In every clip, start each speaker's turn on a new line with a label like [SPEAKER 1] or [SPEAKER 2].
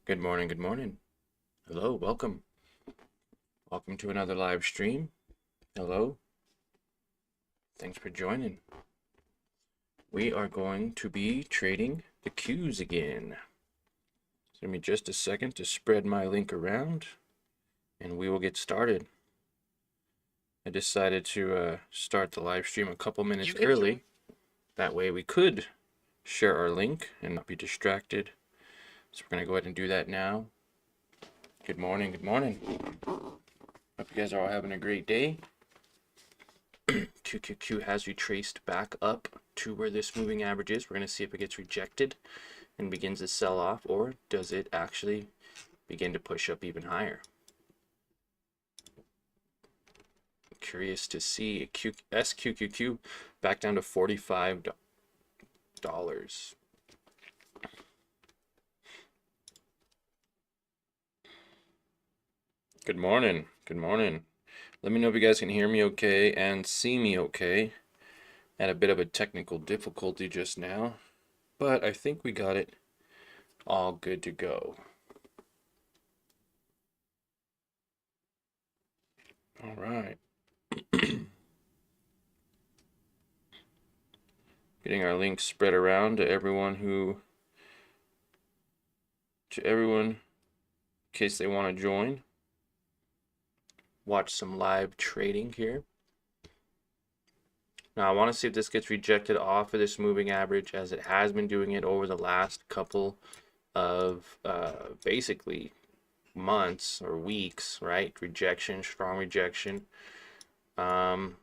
[SPEAKER 1] Good morning, good morning. Hello, welcome. Welcome to another live stream. Hello. Thanks for joining. We are going to be trading the Qs again. So give me just a second to spread my link around and we will get started. I decided to start the live stream a couple minutes early. That way we could share our link and not be distracted. So we're going to go ahead and do that now. Good morning, good morning. Hope you guys are all having a great day. QQQ has retraced back up to where this moving average is. We're going to see if it gets rejected and begins to sell off, or does it actually begin to push up even higher. Curious to see SQQQ back down to $45. Good morning. Good morning. Let me know if you guys can hear me okay and see me okay. Had a bit of a technical difficulty just now, but I think we got it all good to go. All right. Getting our links spread around to everyone in case they want to join. Watch some live trading here. Now I want to see if this gets rejected off of this moving average, as it has been doing it over the last couple of basically months or weeks, right? Rejection, strong rejection. 5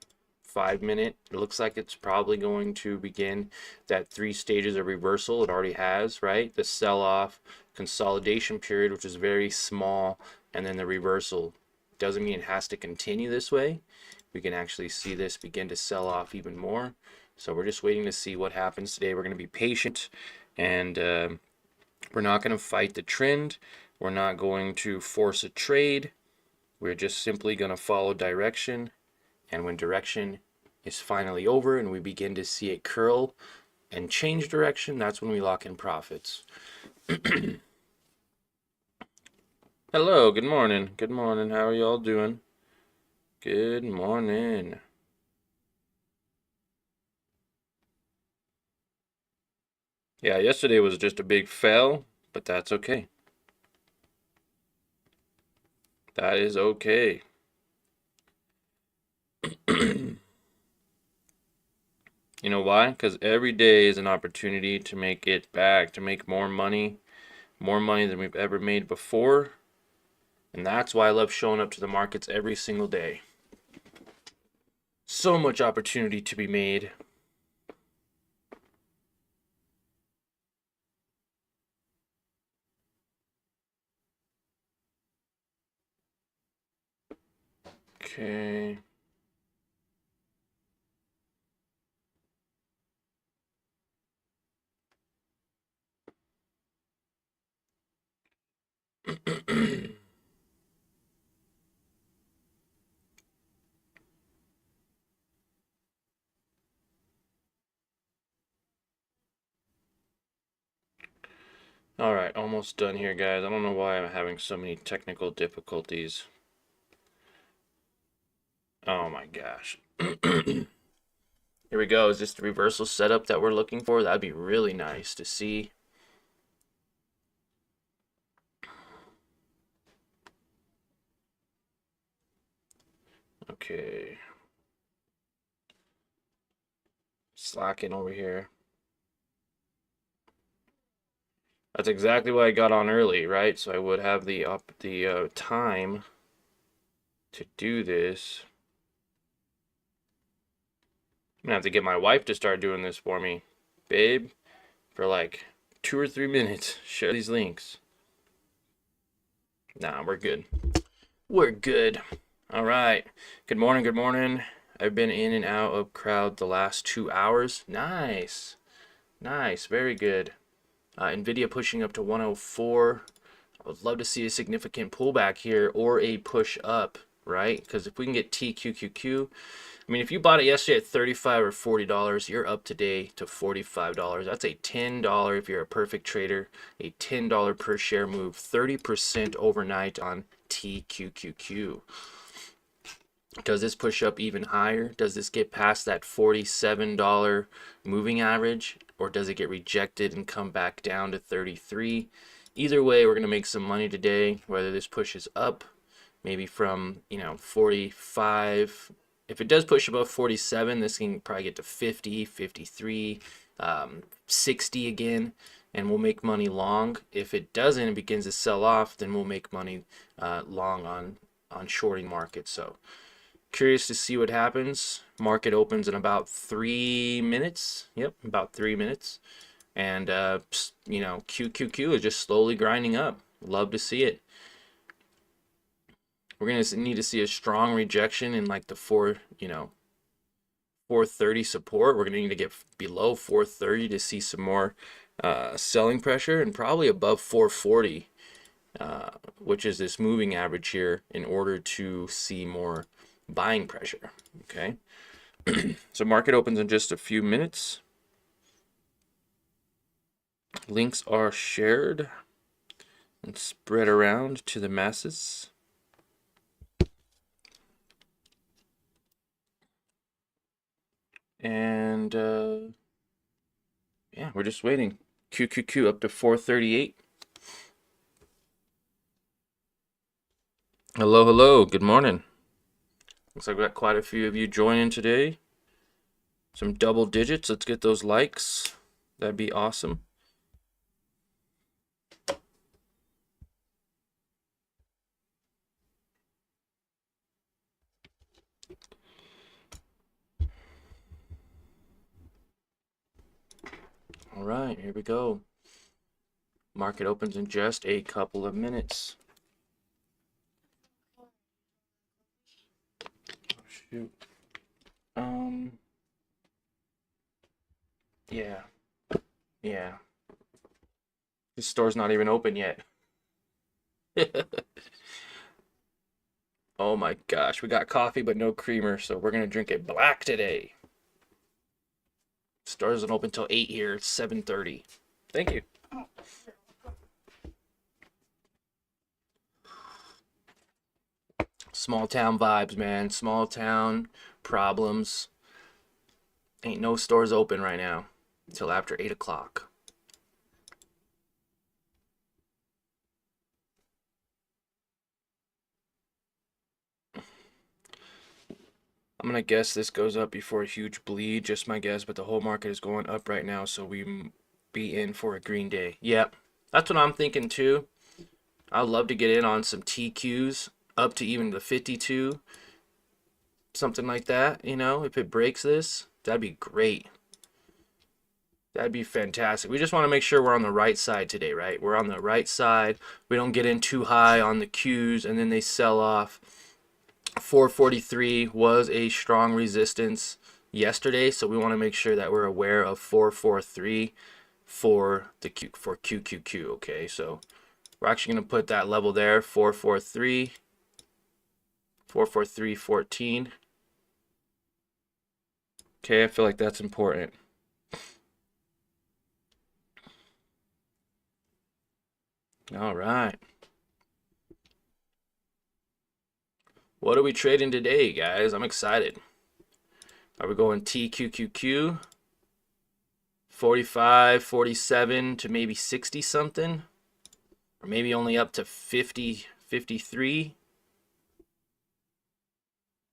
[SPEAKER 1] minute, it looks like it's probably going to begin that 3 stages of reversal. It already has, right? The sell-off, consolidation period, which is very small, and then the reversal. Doesn't mean it has to continue this way. We can actually see this begin to sell off even more. So we're just waiting to see what happens today. We're going to be patient, and we're not going to fight the trend. We're not going to force a trade. We're just simply going to follow direction. And when direction is finally over and we begin to see it curl and change direction, that's when we lock in profits. Hello, good morning. Good morning. How are y'all doing? Good morning. Yeah, yesterday was just a big fail, but that's okay. That is okay. You know why? Because every day is an opportunity to make it back, to make more money than we've ever made before. And that's why I love showing up to the markets every single day. So much opportunity to be made. Okay. All right, almost done here, guys. I don't know why I'm having so many technical difficulties. Oh my gosh. Here we go. Is this the reversal setup that we're looking for? That'd be really nice to see. Okay. Slacking over here. That's exactly why I got on early, right? So I would have the time to do this. I'm gonna have to get my wife to start doing this for me. Babe, for like 2 or 3 minutes, share these links. Nah, we're good. We're good. All right. Good morning, good morning. I've been in and out of crowd the last 2 hours. Nice. Nice, very good. NVIDIA pushing up to 104. I would love to see a significant pullback here or a push up, right? Because if we can get TQQQ I mean, if you bought it yesterday at $35 or $40, you're up today to $45. That's a $10, if you're a perfect trader, a $10 per share move, 30% overnight on TQQQ. Does this push up even higher? Does this get past that $47 moving average, or does it get rejected and come back down to 33? Either way, we're going to make some money today, whether this pushes up, maybe from, 45. If it does push above 47, this can probably get to 50, 53, 60 again, and we'll make money long. If it doesn't and begins to sell off, then we'll make money long on shorting market. So curious to see what happens. Market opens in about 3 minutes. Yep, about 3 minutes. And, QQQ is just slowly grinding up. Love to see it. We're going to need to see a strong rejection in like the 430 support. We're going to need to get below 430 to see some more selling pressure, and probably above 440, which is this moving average here, in order to see more buying pressure. Okay. So market opens in just a few minutes. Links are shared and spread around to the masses. And yeah, we're just waiting. QQQ up to 438. Hello, hello. Good morning. Looks like we got quite a few of you joining today. Some double digits. Let's get those likes. That'd be awesome. All right, here we go. Market opens in just a couple of minutes. Oh, shoot. Yeah. This store's not even open yet. Oh my gosh, we got coffee but no creamer, so we're gonna drink it black today. Store doesn't open till 8 here. It's 7:30. Thank you. Small town vibes, man. Small town problems. Ain't no stores open right now until after 8 o'clock. I'm gonna guess this goes up before a huge bleed, just my guess, but the whole market is going up right now, so we be in for a green day. Yep, that's what I'm thinking too. I'd love to get in on some TQs up to even the 52, something like that, if it breaks this, that'd be great. That'd be fantastic. We just want to make sure we're on the right side today, right? We're on the right side. We don't get in too high on the Qs and then they sell off. 443 was a strong resistance yesterday, so we want to make sure that we're aware of 443 for QQQ. Okay, so we're actually going to put that level there, 443, 443.14. Okay, I feel like that's important. All right. What are we trading today, guys? I'm excited. Are we going TQQQ? 45, 47 to maybe 60 something? Or maybe only up to 50, 53?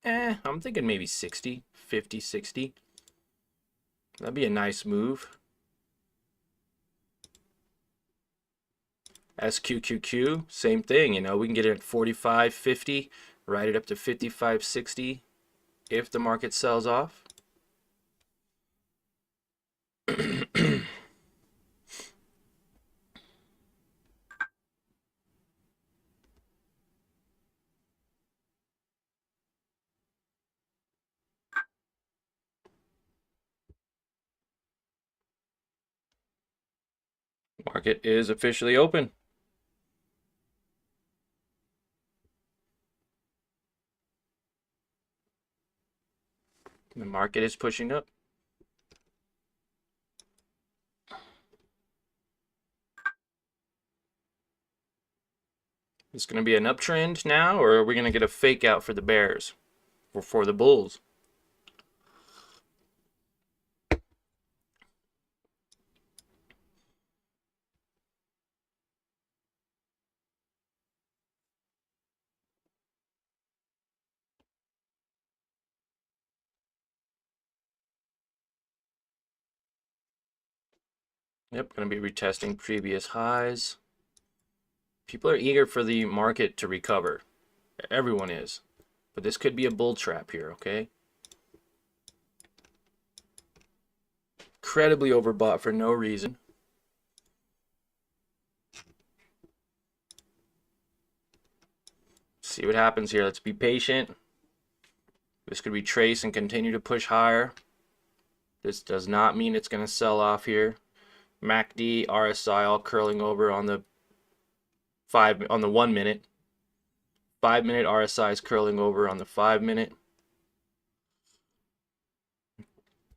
[SPEAKER 1] I'm thinking maybe 60, 50, 60. That'd be a nice move. SQQQ, same thing, we can get it at 45, 50, ride it up to 55, 60 if the market sells off. Market is officially open. The market is pushing up. Is going to be an uptrend now, or are we going to get a fake out for the bears or for the bulls? Yep, going to be retesting previous highs. People are eager for the market to recover. Everyone is. But this could be a bull trap here, okay? Incredibly overbought for no reason. See what happens here. Let's be patient. This could retrace and continue to push higher. This does not mean it's going to sell off here. MACD, RSI all curling over on the 1 minute. 5 minute RSI is curling over on the 5 minute.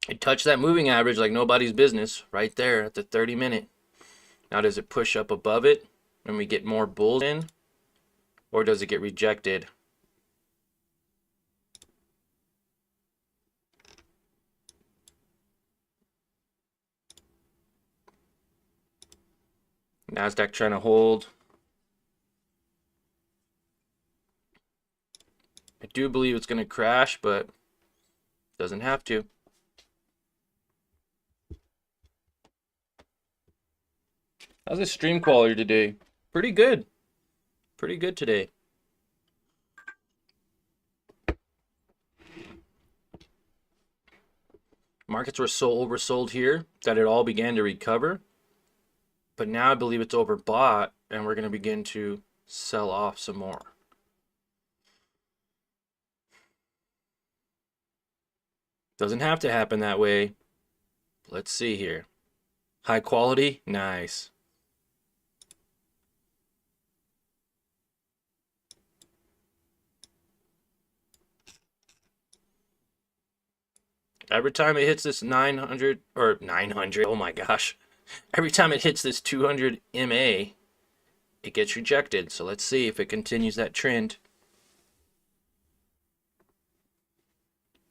[SPEAKER 1] It touched that moving average like nobody's business right there at the 30 minute. Now does it push up above it when we get more bulls in, or does it get rejected? NASDAQ trying to hold. I do believe it's going to crash, but doesn't have to. How's the stream quality today? Pretty good. Pretty good today. Markets were so oversold here that it all began to recover. But now I believe it's overbought, and we're going to begin to sell off some more. Doesn't have to happen that way. Let's see here. High quality, nice. Every time it hits this 900, or 900, oh my gosh. Every time it hits this 200 MA, it gets rejected. So let's see if it continues that trend.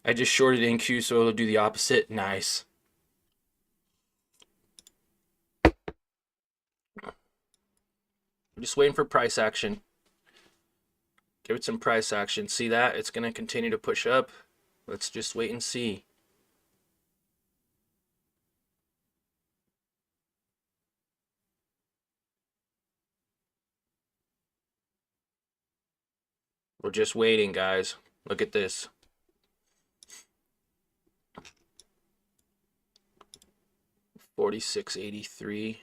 [SPEAKER 1] I just shorted NQ, so it'll do the opposite. Nice. I'm just waiting for price action. Give it some price action. See that? It's going to continue to push up. Let's just wait and see. We're just waiting, guys. Look at this. $46.83.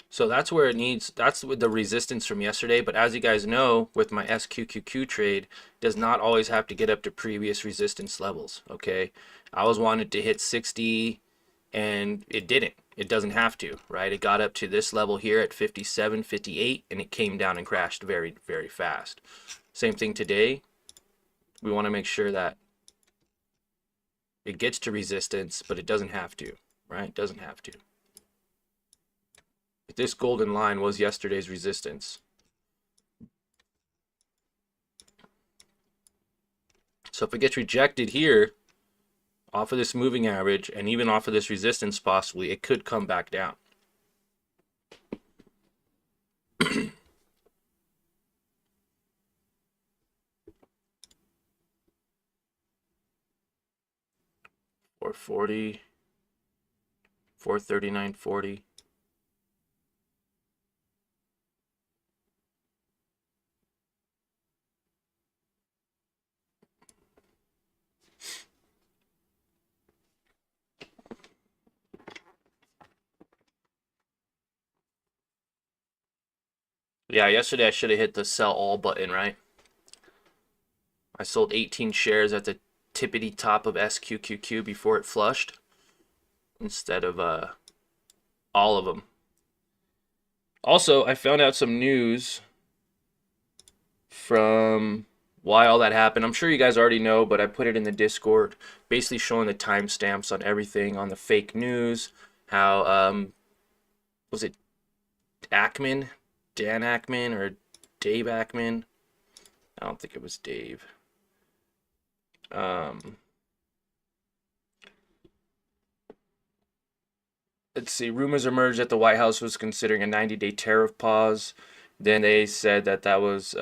[SPEAKER 1] So that's where it needs, that's with the resistance from yesterday. But as you guys know, with my SQQQ trade, does not always have to get up to previous resistance levels, okay? I was wanted to hit 60 and it didn't. It doesn't have to, right? It got up to this level here at 57, 58, and it came down and crashed very, very fast. Same thing today. We want to make sure that it gets to resistance, but it doesn't have to, right? It doesn't have to. But this golden line was yesterday's resistance. So if it gets rejected here, off of this moving average, and even off of this resistance possibly, it could come back down. $440, $439.40. Yeah, yesterday I should have hit the sell all button, right? I sold 18 shares at the tippity top of SQQQ before it flushed instead of all of them. Also, I found out some news from why all that happened. I'm sure you guys already know, but I put it in the Discord, basically showing the timestamps on everything, on the fake news, how was it Ackman, Dan Ackman, or Dave Ackman? I don't think it was Dave. Um, let's see. Rumors emerged that the White House was considering a 90-day tariff pause. Then they said that that was.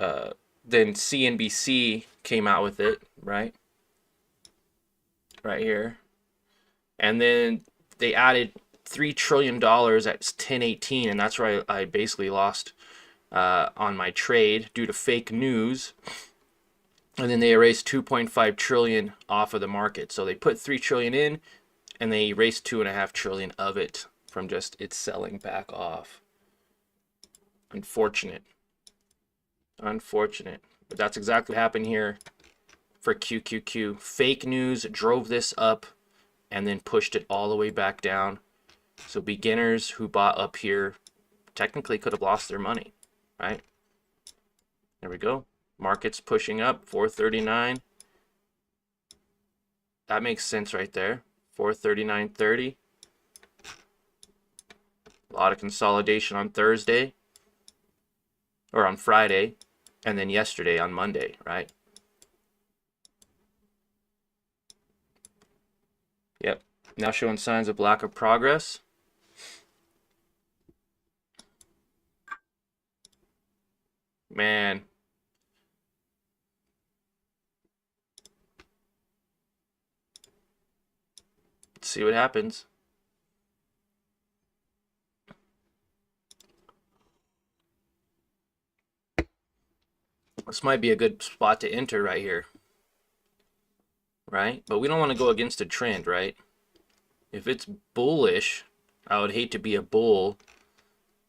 [SPEAKER 1] Then CNBC came out with it, right? Right here, and then they added $3 trillion at 1018, and that's where I basically lost on my trade due to fake news. And then they erased 2.5 trillion off of the market. So they put 3 trillion in, and they erased 2.5 trillion of it from just it selling back off. Unfortunate. Unfortunate. But that's exactly what happened here for QQQ. Fake news drove this up and then pushed it all the way back down. So beginners who bought up here technically could have lost their money, right? There we go. Market's pushing up, 439. That makes sense right there. 439.30. A lot of consolidation on Thursday or on Friday, and then yesterday on Monday, right? Yep. Now showing signs of lack of progress. Man. Let's see what happens. This might be a good spot to enter right here. Right? But we don't want to go against a trend, right? If it's bullish, I would hate to be a bull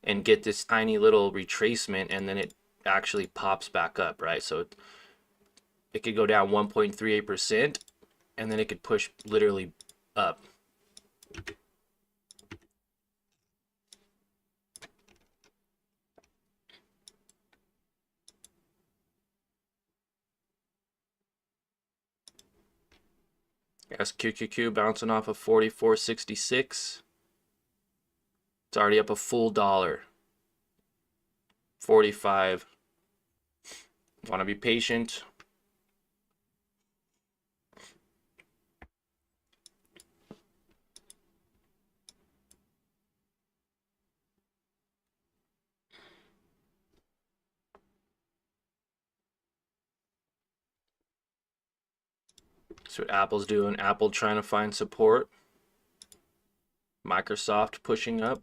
[SPEAKER 1] and get this tiny little retracement and then it actually pops back up, right? So it could go down 1.38% and then it could push literally up. SQQQ bouncing off of 44.66. It's already up a full dollar. 45. Want to be patient. See what Apple's doing. Apple trying to find support. Microsoft pushing up.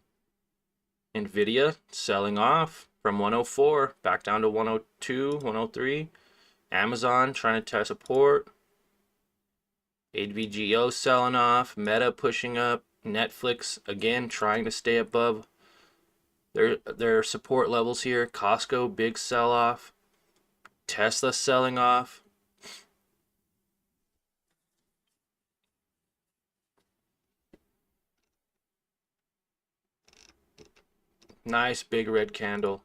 [SPEAKER 1] Nvidia selling off from 104 back down to 102, 103. Amazon trying to test support. AVGO selling off. Meta pushing up. Netflix again trying to stay above their support levels here. Costco big sell off. Tesla selling off. Nice big red candle.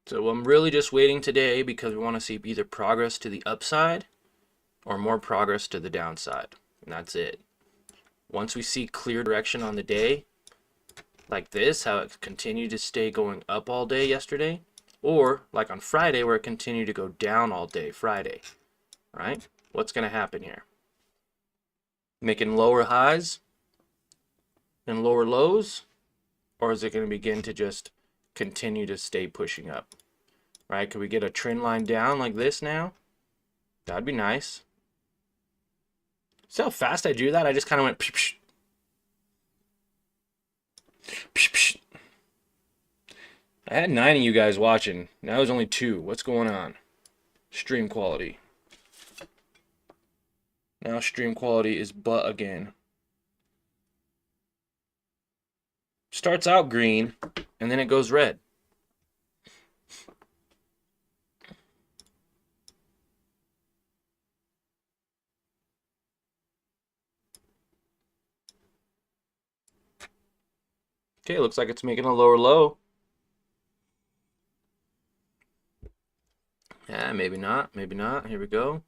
[SPEAKER 1] So I'm really just waiting today because we want to see either progress to the upside or more progress to the downside. And that's it. Once we see clear direction on the day, like this, how it continued to stay going up all day yesterday, or like on Friday where it continued to go down all day Friday, right? What's going to happen here? Making lower highs and lower lows, or is it going to begin to just continue to stay pushing up, right? Could we get a trend line down like this now? That'd be nice. See how fast I do that? I just kind of went psh, psh. Psh, psh. I had 9 of you guys watching. Now there's only 2. What's going on? Stream quality. Now stream quality is butt again. Starts out green, and then it goes red. Okay, looks like it's making a lower low. maybe not. Maybe not. Here we go.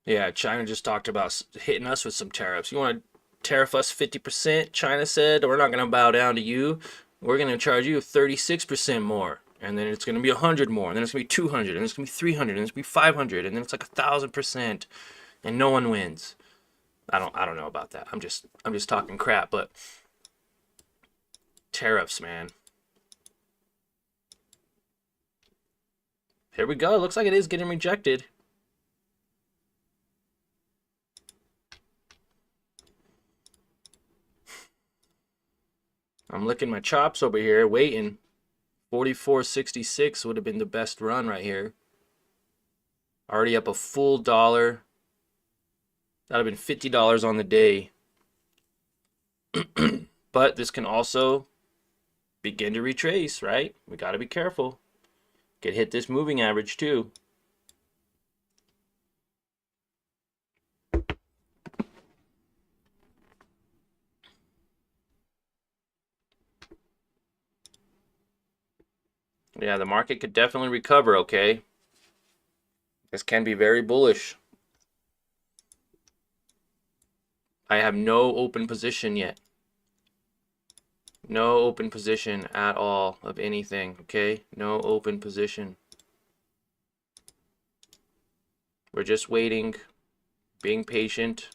[SPEAKER 1] Yeah, China just talked about hitting us with some tariffs. You want to tariff us 50%? China said, we're not going to bow down to you. We're going to charge you 36% more. And then it's going to be 100 more. And then it's going to be 200. And it's going to be 300. And it's going to be 500. And then it's like 1,000%. And no one wins. I don't know about that. I'm just talking crap. But tariffs, man. Here we go. It looks like it is getting rejected. I'm licking my chops over here, waiting. 44.66 would have been the best run right here. Already up a full dollar. That would have been $50 on the day. But this can also begin to retrace, right? We got to be careful. Could hit this moving average too. Yeah, the market could definitely recover, okay? This can be very bullish. I have no open position yet. No open position at all of anything, okay? No open position. We're just waiting, being patient.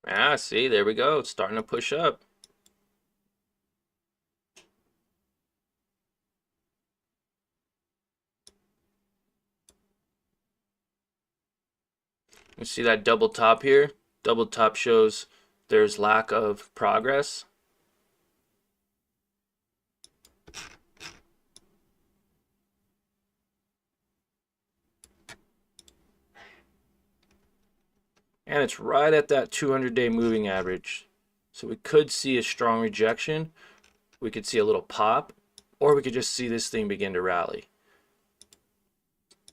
[SPEAKER 1] Ah, see, there we go. It's starting to push up. You see that double top here? Double top shows there's lack of progress. And it's right at that 200-day moving average. So we could see a strong rejection. We could see a little pop, or we could just see this thing begin to rally.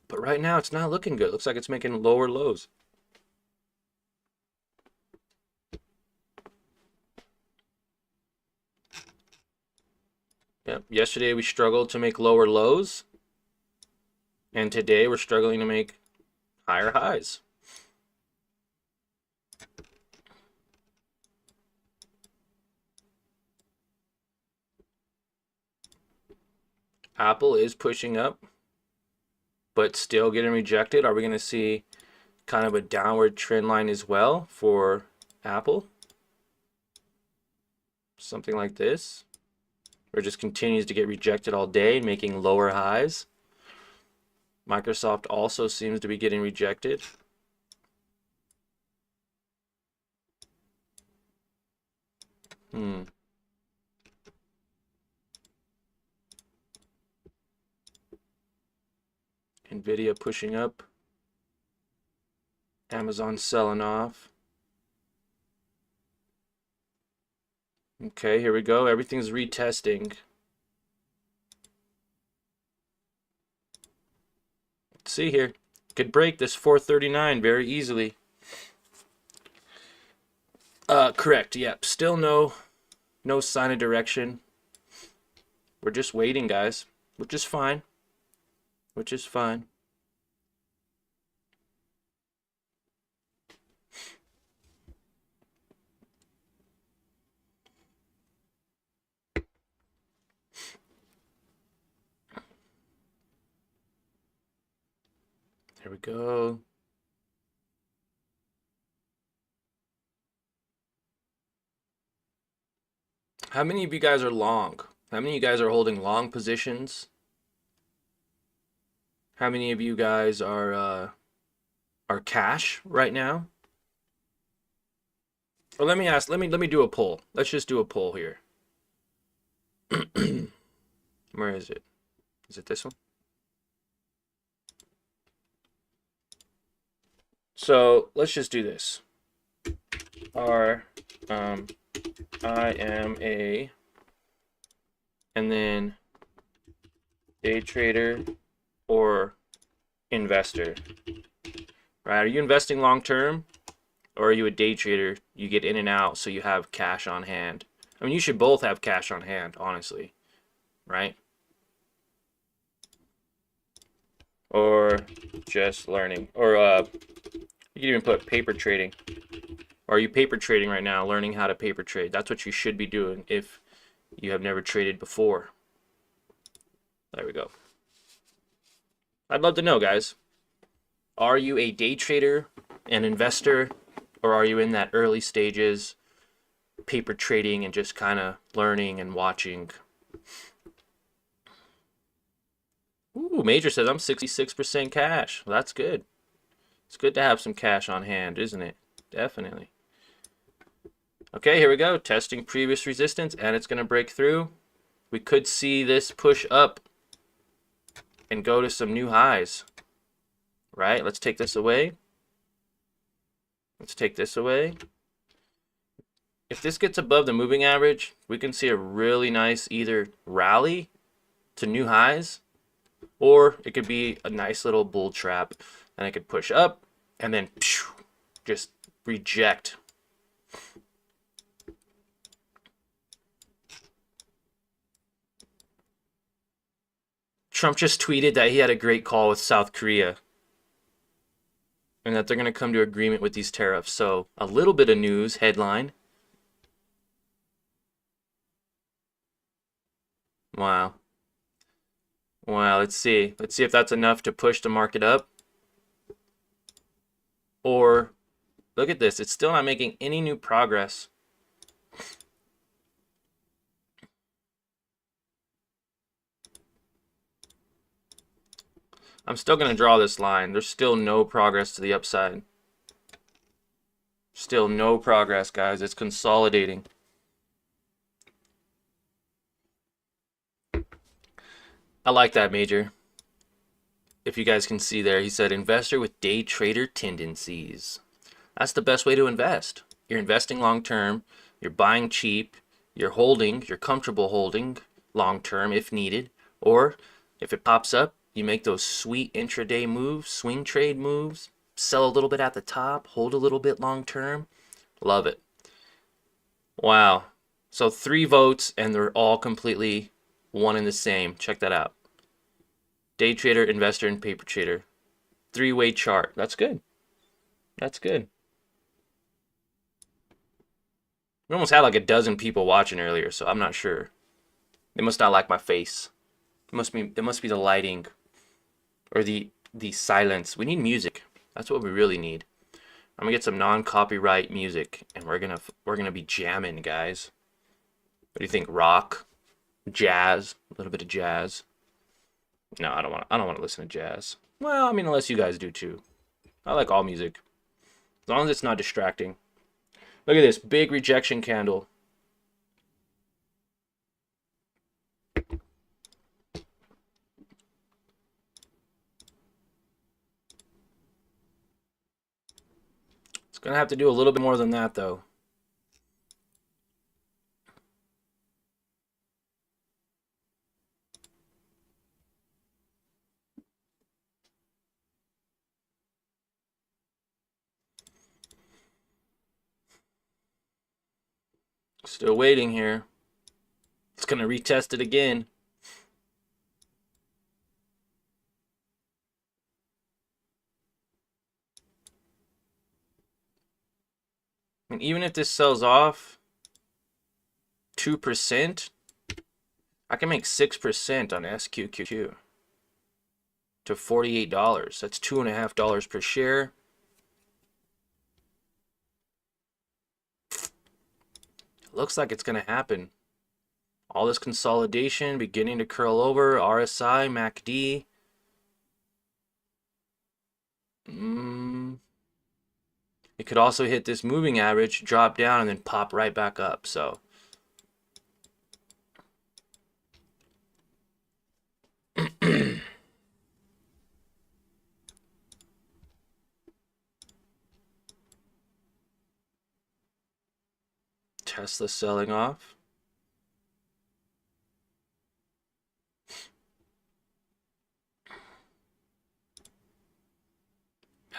[SPEAKER 1] But right now it's not looking good. It looks like it's making lower lows. Yep. Yesterday we struggled to make lower lows. And today we're struggling to make higher highs. Apple is pushing up, but still getting rejected. Are we going to see kind of a downward trend line as well for Apple? Something like this, or it just continues to get rejected all day, making lower highs. Microsoft also seems to be getting rejected. Nvidia pushing up. Amazon selling off. Okay, here we go. Everything's retesting. Let's see here. Could break this 439 very easily. Correct. Yep. Still no sign of direction. We're just waiting, guys. Which is fine. Which is fine. There we go. How many of you guys are long? How many of you guys are holding long positions? How many of you guys are cash right now? Or let me ask, let me do a poll. Let's just do a poll here. Where is it? Is it this one? So let's just do this. I am a, and then day trader or investor, right? Are you investing long term, or are you a day trader? You get in and out so you have cash on hand. I mean, you should both have cash on hand, honestly, right? Or just learning, or you can even put paper trading. Or are you paper trading right now, learning how to paper trade? That's what you should be doing if you have never traded before. There we go. I'd love to know, guys. Are you a day trader, an investor, or are you in that early stages, paper trading and just kind of learning and watching? Ooh, Major says I'm 66% cash. Well, that's good. It's good to have some cash on hand, isn't it? Definitely. Okay, here we go. Testing previous resistance, and it's going to break through. We could see this push up and go to some new highs, right? Let's take this away. Let's take this away. If this gets above the moving average, we can see a really nice either rally to new highs, or it could be a nice little bull trap, and it could push up and then just reject. Trump just tweeted that he had a great call with South Korea and that they're going to come to agreement with these tariffs. So a little bit of news headline. Wow. Wow, let's see. Let's see if that's enough to push the market up. Or look at this. It's still not making any new progress. I'm still going to draw this line. There's still no progress to the upside. Still no progress, guys. It's consolidating. I like that, Major. If you guys can see there, he said investor with day trader tendencies. That's the best way to invest. You're investing long term. You're buying cheap. You're holding. You're comfortable holding long term if needed. Or if it pops up, you make those sweet intraday moves, swing trade moves, sell a little bit at the top, hold a little bit long term. Love it. Wow. So 3 votes and they're all completely one and the same. Check that out. Day trader, investor, and paper trader. 3-way chart. That's good. That's good. We almost had like a dozen people watching earlier, so I'm not sure. They must not like my face. It must be the lighting or the silence. We need music. That's what we really need. I'm gonna get some non-copyright music, and we're gonna be jamming, guys. What do you think? Rock, jazz, a little bit of jazz. No, I don't want to listen to jazz. Well, I mean, unless you guys do too. I like all music, as long as it's not distracting. Look at this big rejection candle. It's gonna have to do a little bit more than that, though. Still waiting here. It's gonna retest it again. And even if this sells off 2%, I can make 6% on SQQQ to $48. That's $2.50 per share. Looks like it's gonna happen. All this consolidation beginning to curl over. RSI, MACD. It could also hit this moving average, drop down, and then pop right back up. So Tesla selling off.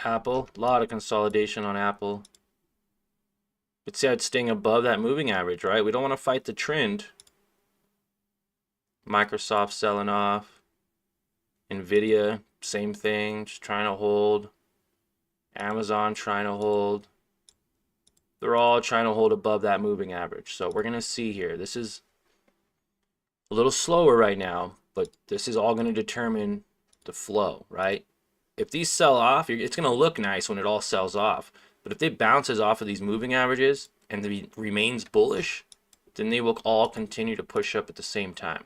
[SPEAKER 1] Apple, a lot of consolidation on Apple. But see how it's staying above that moving average, right? We don't want to fight the trend. Microsoft selling off. Nvidia, same thing, just trying to hold. Amazon trying to hold. They're all trying to hold above that moving average. So we're going to see here. This is a little slower right now, but this is all going to determine the flow, right? If these sell off, it's going to look nice when it all sells off. But if it bounces off of these moving averages and remains bullish, then they will all continue to push up at the same time.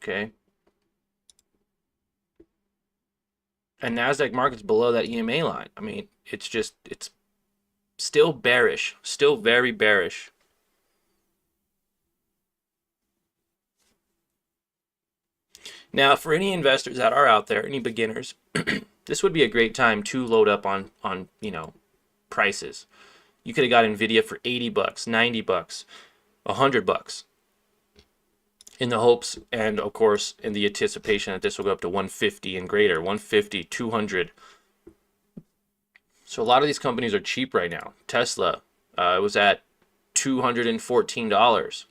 [SPEAKER 1] Okay. And NASDAQ market's below that EMA line. I mean, it's still bearish, still very bearish. Now, for any investors that are out there, any beginners, this would be a great time to load up on prices. You could have got Nvidia for 80 bucks, 90 bucks, 100 bucks. In the hopes and of course in the anticipation that this will go up to 150 and greater, 150, 200. So a lot of these companies are cheap right now. Tesla, it was at $214,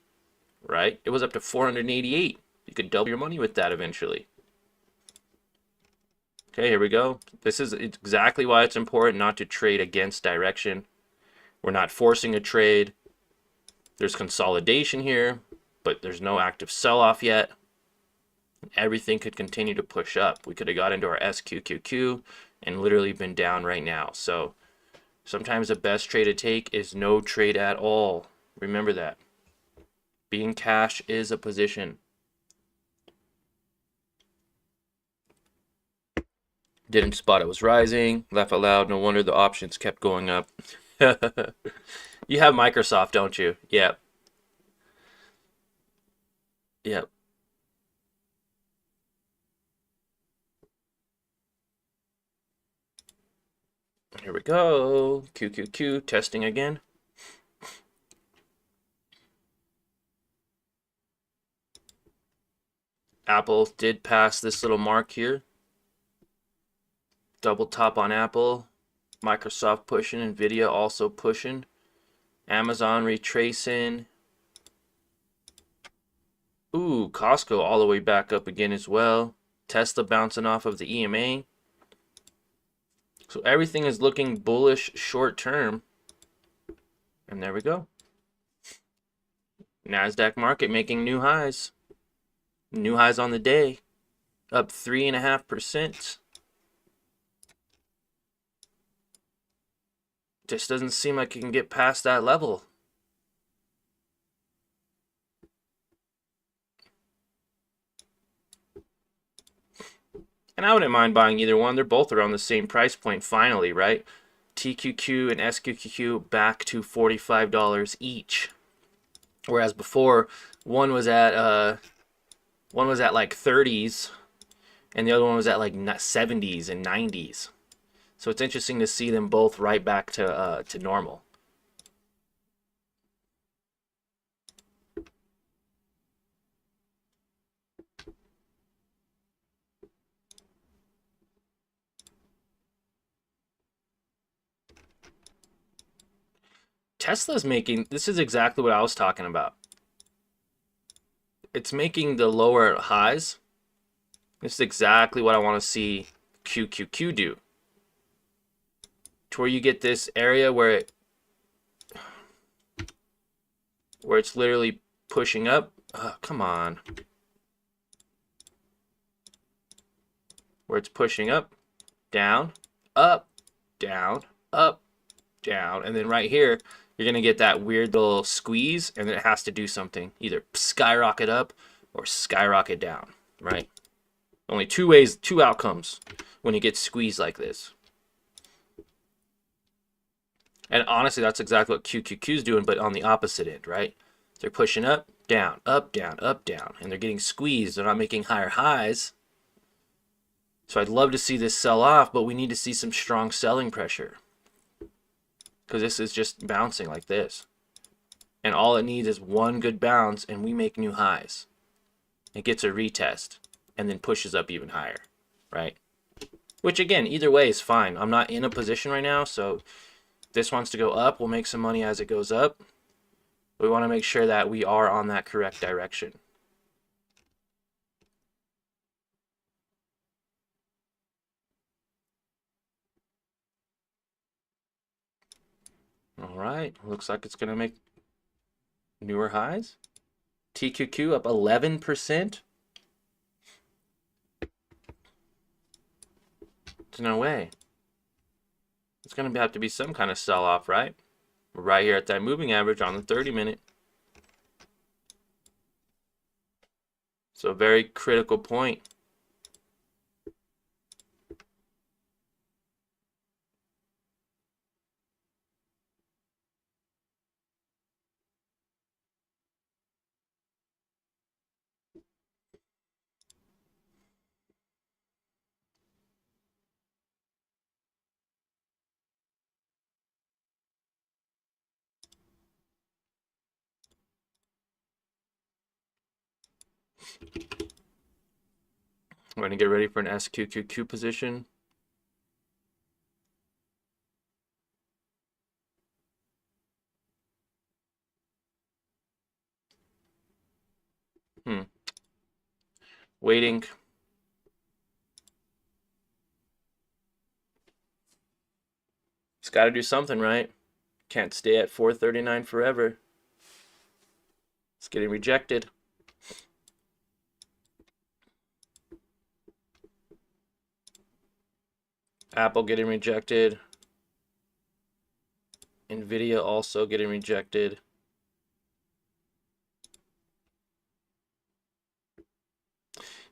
[SPEAKER 1] right? It was up to 488. You could double your money with that eventually. Okay, here we go. This is exactly why it's important not to trade against direction. We're not forcing a trade. There's consolidation here, but there's no active sell-off yet. Everything could continue to push up. We could have got into our SQQQ and literally been down right now. So sometimes the best trade to take is no trade at all. Remember that. Being cash is a position. Didn't spot it was rising. Laugh out loud. No wonder the options kept going up. You have Microsoft, don't you? Yep. Yep. Here we go. QQQ testing again. Apple did pass this little mark here. Double top on Apple. Microsoft pushing. Nvidia also pushing. Amazon retracing. Ooh, Costco all the way back up again as well. Tesla bouncing off of the EMA. So everything is looking bullish short term. And there we go. NASDAQ market making new highs. New highs on the day. Up 3.5%. Just doesn't seem like it can get past that level. And I wouldn't mind buying either one. They're both around the same price point finally, right? TQQ and SQQQ back to $45 each. Whereas before, one was at like 30s and the other one was at like 70s and 90s. So it's interesting to see them both right back to normal. Tesla's making, this is exactly what I was talking about. It's making the lower highs. This is exactly what I want to see QQQ do. To where you get this area where it's literally pushing up. Come on. Where it's pushing up, down, up, down, up, down. And then right here, you're going to get that weird little squeeze, and then it has to do something. Either skyrocket up or skyrocket down, right? Only two ways, two outcomes when you get squeezed like this. And honestly, that's exactly what QQQ is doing, but on the opposite end, right? They're pushing up, down, up, down, up, down, and they're getting squeezed. They're not making higher highs. So I'd love to see this sell off, but we need to see some strong selling pressure. Because this is just bouncing like this. And all it needs is one good bounce, and we make new highs. It gets a retest, and then pushes up even higher, right? Which again, either way is fine. I'm not in a position right now, so this wants to go up. We'll make some money as it goes up. We want to make sure that we are on that correct direction. All right, looks like it's going to make newer highs. TQQ up 11%. There's no way. It's going to have to be some kind of sell-off, right? We're right here at that moving average on the 30-minute. So a very critical point. We're going to get ready for an SQQQ position. Waiting. It's got to do something, right? Can't stay at 439 forever. It's getting rejected. Apple getting rejected. Nvidia also getting rejected.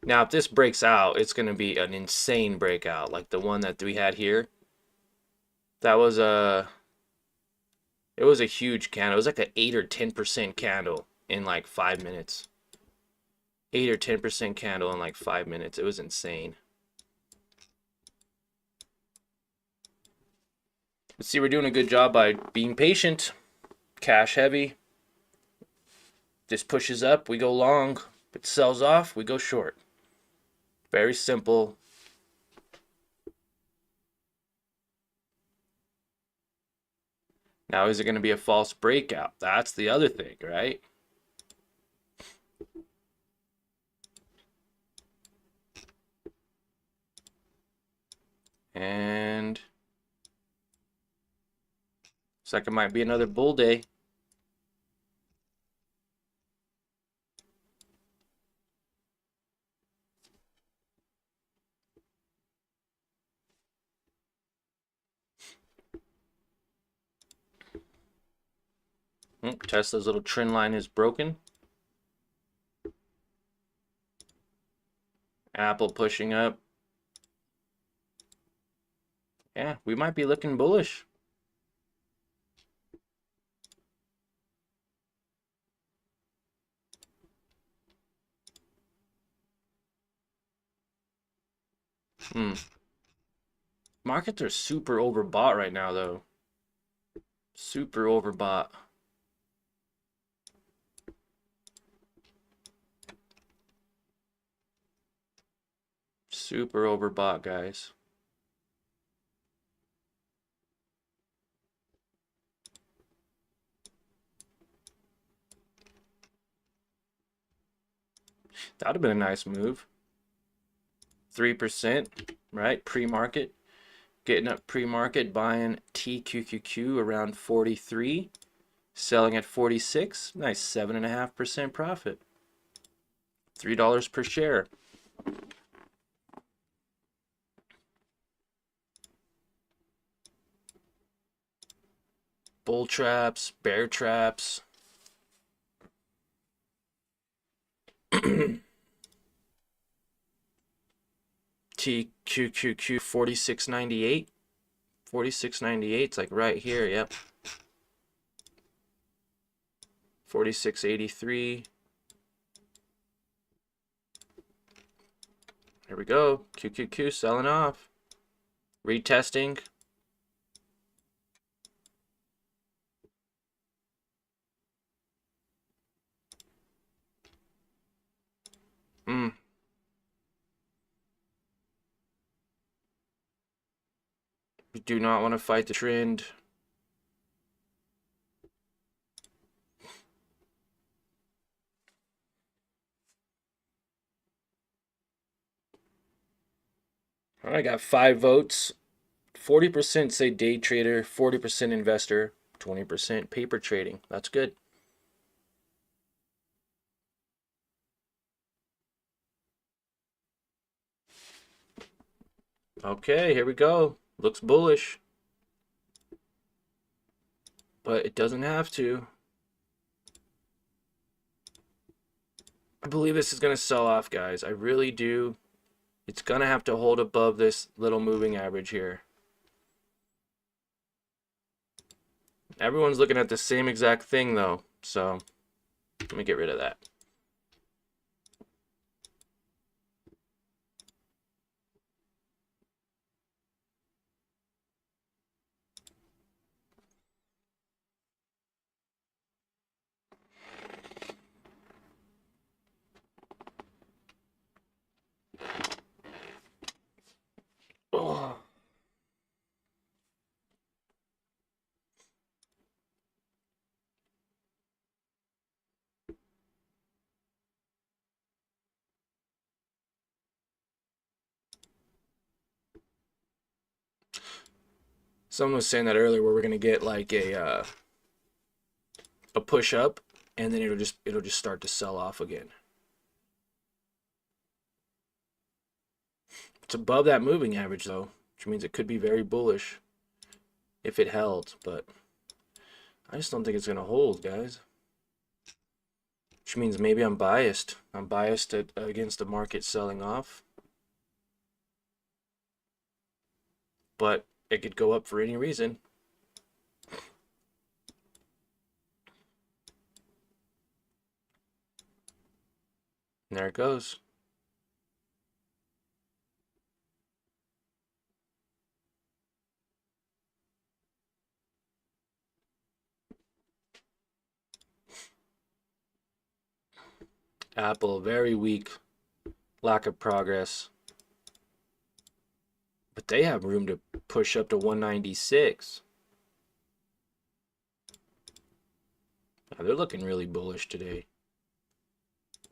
[SPEAKER 1] Now, if this breaks out, it's going to be an insane breakout, like the one that we had here. That was it was a huge candle. It was like an 8 or 10% candle in like 5 minutes. 8 or 10% candle in like 5 minutes. It was insane. Let's see, we're doing a good job by being patient. Cash heavy. This pushes up, we go long. If it sells off, we go short. Very simple. Now, is it going to be a false breakout? That's the other thing, right? And looks like it might be another bull day. Tesla's little trend line is broken. Apple pushing up. Yeah, we might be looking bullish. Markets are super overbought right now, though. Super overbought. Super overbought, guys. That would have been a nice move. 3%, right? Pre-market. Getting up pre-market, buying TQQQ around 43. Selling at 46. Nice 7.5% profit. $3 per share. Bull traps, bear traps. TQQQ 46.98. 46.98, it's like right here, yep. 46.83. Here we go. QQQ selling off. Retesting. We do not want to fight the trend. All right, I got 5 votes. 40% say day trader, 40% investor, 20% paper trading. That's good. Okay, here we go. Looks bullish. But it doesn't have to. I believe this is going to sell off, guys. I really do. It's going to have to hold above this little moving average here. Everyone's looking at the same exact thing, though. So let me get rid of that. Oh. Someone was saying that earlier, where we're gonna get like a push up, and then it'll just start to sell off again. It's above that moving average though, which means it could be very bullish if it held, but I just don't think it's gonna hold, guys. Which means maybe I'm biased. I'm biased against the market selling off, but it could go up for any reason. And there it goes. Apple, very weak, lack of progress. But they have room to push up to 196. Now, they're looking really bullish today.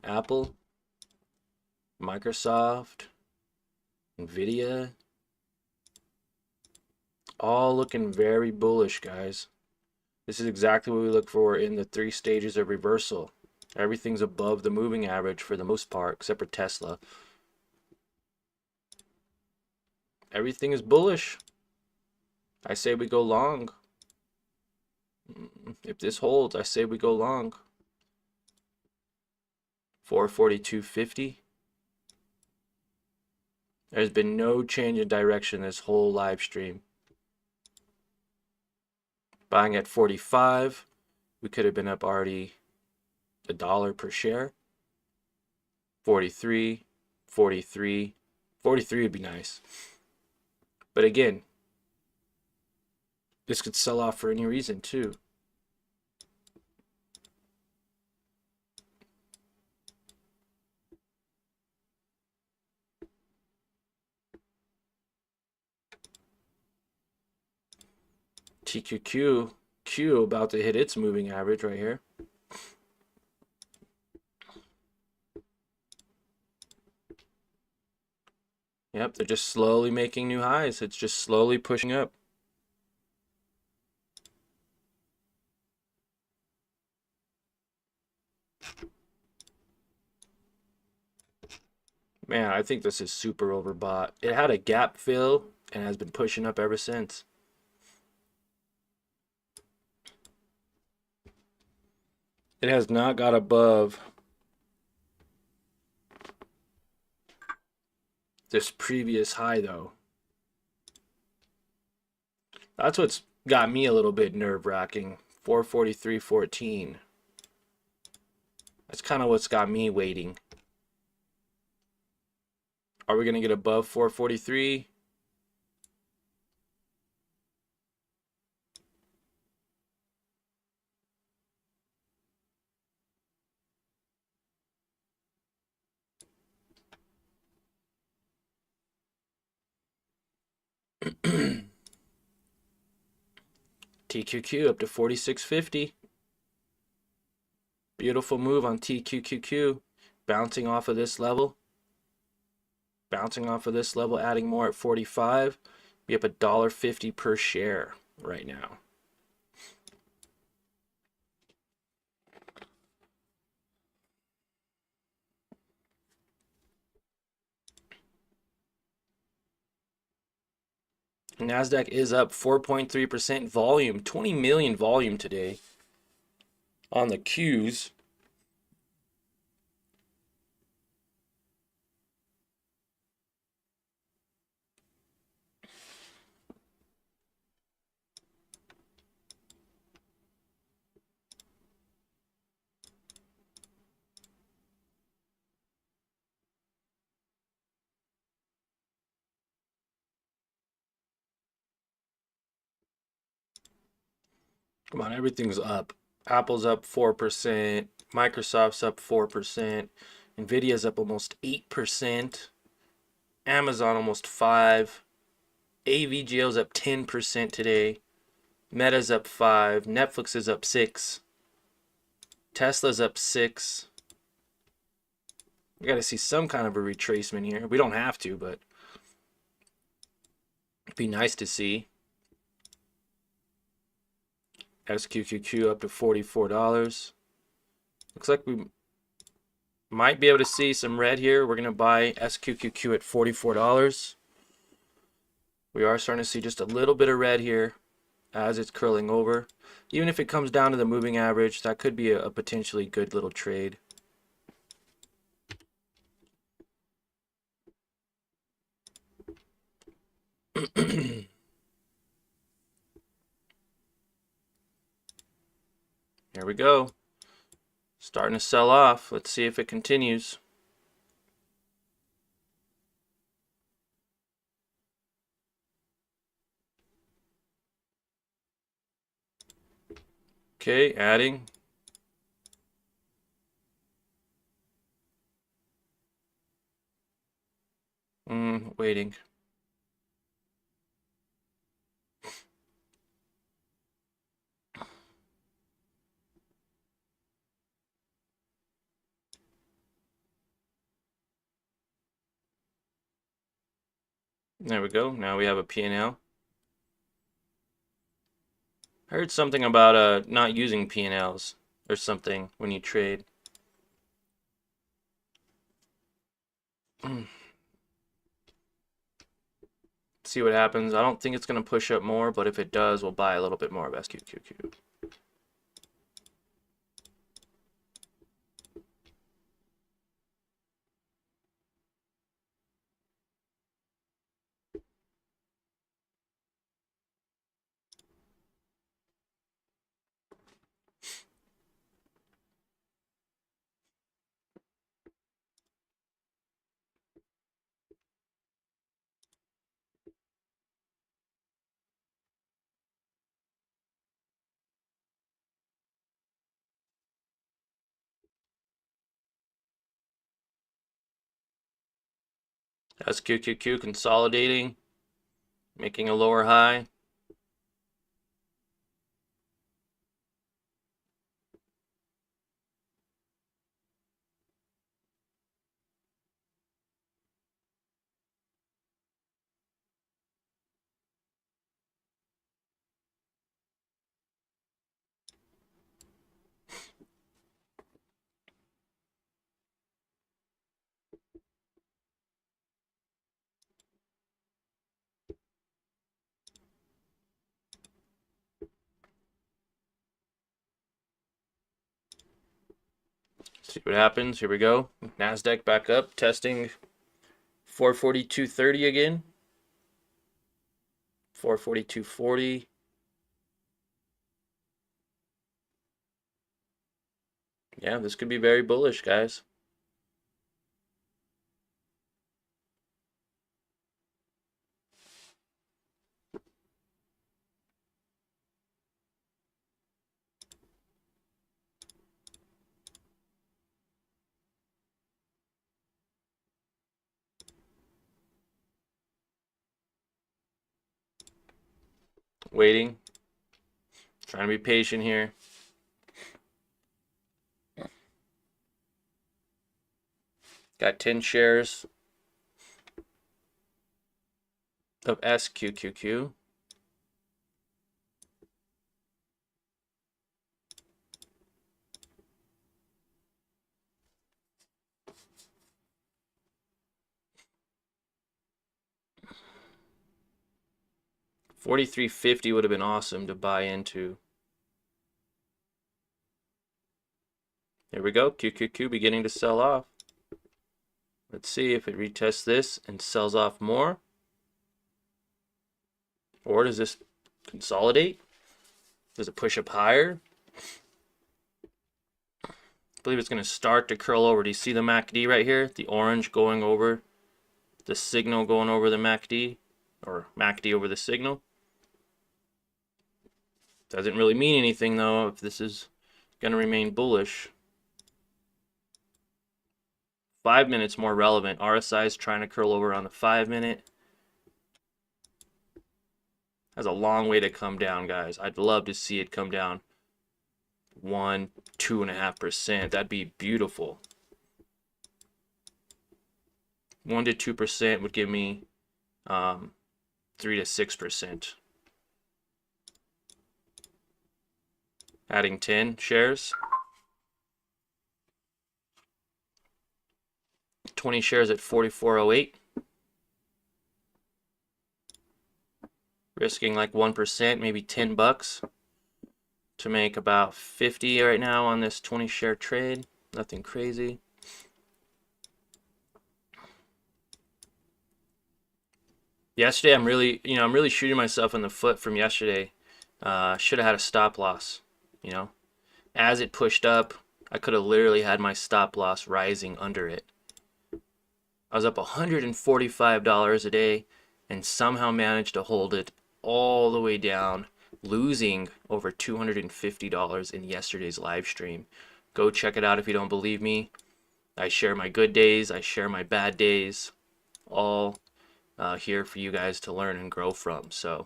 [SPEAKER 1] Apple, Microsoft, Nvidia, all looking very bullish, guys. This is exactly what we look for in the 3 stages of reversal. Everything's above the moving average for the most part, except for Tesla. Everything is bullish. I say we go long. If this holds, I say we go long. 442.50. There's been no change in direction this whole live stream. Buying at 45. We could have been up already $1 per share. 43, 43, 43 would be nice. But again, this could sell off for any reason too. TQQQ about to hit its moving average right here. Yep, they're just slowly making new highs. It's just slowly pushing up. Man, I think this is super overbought. It had a gap fill and has been pushing up ever since. It has not got above this previous high though. That's what's got me a little bit nerve-wracking. 443.14. That's kind of what's got me waiting. Are we going to get above 443? TQQ up to 46.50. Beautiful move on TQQQ. Bouncing off of this level. Bouncing off of this level, adding more at 45. Be up $1.50 per share right now. NASDAQ is up 4.3% volume, 20 million volume today on the Qs. Come on, everything's up. Apple's up 4%, Microsoft's up 4%, Nvidia's up almost 8%, Amazon almost 5, AVGO's up 10% today, Meta's up 5, Netflix is up 6, Tesla's up 6. We got to see some kind of a retracement here. We don't have to, but it'd be nice to see. SQQQ up to $44. Looks like we might be able to see some red here. We're going to buy SQQQ at $44. We are starting to see just a little bit of red here as it's curling over. Even if it comes down to the moving average, that could be a potentially good little trade. Here we go. Starting to sell off. Let's see if it continues. Okay, adding. Waiting. There we go. Now we have a P&L. I heard something about not using P&Ls or something when you trade. See what happens. I don't think it's going to push up more, but if it does, we'll buy a little bit more of SQQQ. SQQQ consolidating, making a lower high. See what happens. Here we go. NASDAQ back up, testing 442.30 again. 442.40. Yeah, this could be very bullish, guys. Waiting. Trying to be patient here. Got 10 shares of SQQQ. $43.50 would have been awesome to buy into. There we go. QQQ beginning to sell off. Let's see if it retests this and sells off more. Or does this consolidate? Does it push up higher? I believe it's going to start to curl over. Do you see the MACD right here? The orange going over the signal, going over the MACD, or MACD over the signal. Doesn't really mean anything though if this is going to remain bullish. 5 minutes more relevant. RSI is trying to curl over on the 5 minute. Has a long way to come down, guys. I'd love to see it come down 1-2.5%. That'd be beautiful. 1 to 2% would give me 3 to 6%. Adding 10 shares. 20 shares at 44.08. Risking like 1%, maybe 10 bucks to make about 50 right now on this 20 share trade. Nothing crazy. Yesterday, I'm really shooting myself in the foot from yesterday. Should have had a stop loss, As it pushed up, I could have literally had my stop loss rising under it. I was up $145 a day and somehow managed to hold it all the way down, losing over $250 in yesterday's live stream. Go check it out if you don't believe me. I share my good days, I share my bad days, all here for you guys to learn and grow from. So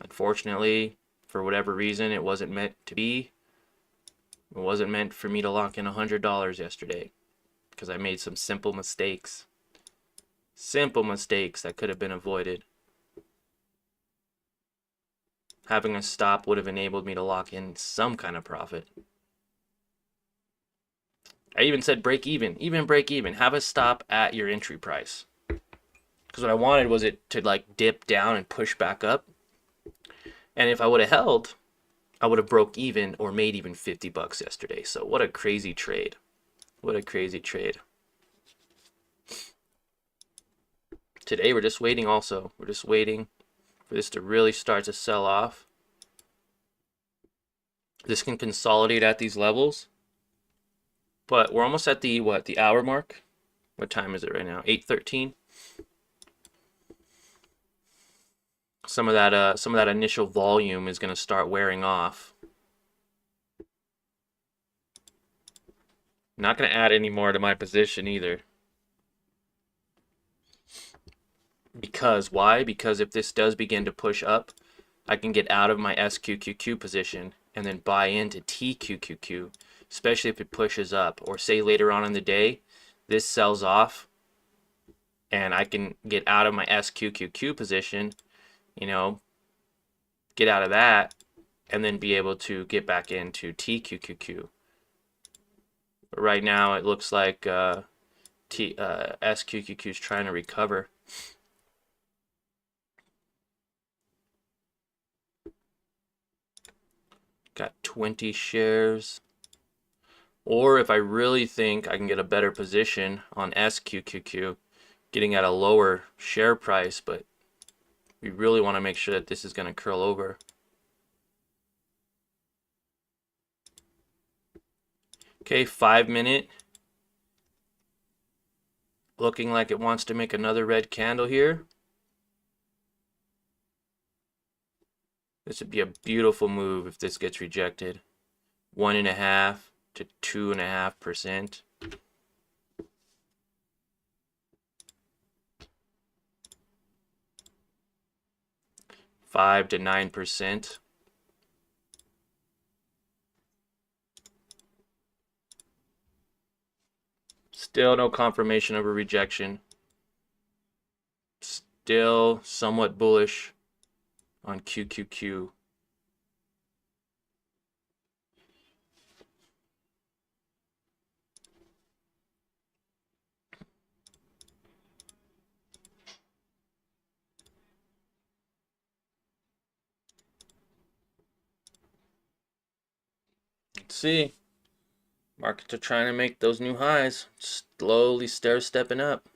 [SPEAKER 1] unfortunately, for whatever reason, it wasn't meant to be. It wasn't meant for me to lock in $100 yesterday because I made some simple mistakes. Simple mistakes that could have been avoided. Having a stop would have enabled me to lock in some kind of profit. I even said break even, have a stop at your entry price. Because what I wanted was it to like dip down and push back up. And if I would have held, I would have broke even or made even 50 bucks yesterday. So what a crazy trade. What a crazy trade. Today we're just waiting also. We're just waiting for this to really start to sell off. This can consolidate at these levels. But we're almost at the hour mark. What time is it right now? 8:13. Some of that initial volume is going to start wearing off. Not going to add any more to my position either. Because why? Because if this does begin to push up, I can get out of my SQQQ position and then buy into TQQQ, especially if it pushes up. Or say later on in the day, this sells off and I can get out of my SQQQ position, get out of that and then be able to get back into TQQQ. But right now it looks like SQQQ is trying to recover. Got 20 shares. Or if I really think I can get a better position on SQQQ, getting at a lower share price, but we really want to make sure that this is going to curl over. Okay, 5 minute. Looking like it wants to make another red candle here. This would be a beautiful move if this gets rejected. 1.5 to 2.5%. 5 to 9%. Still no confirmation of a rejection. Still somewhat bullish on QQQ. Let's see. Markets are trying to make those new highs. Slowly stair-stepping up.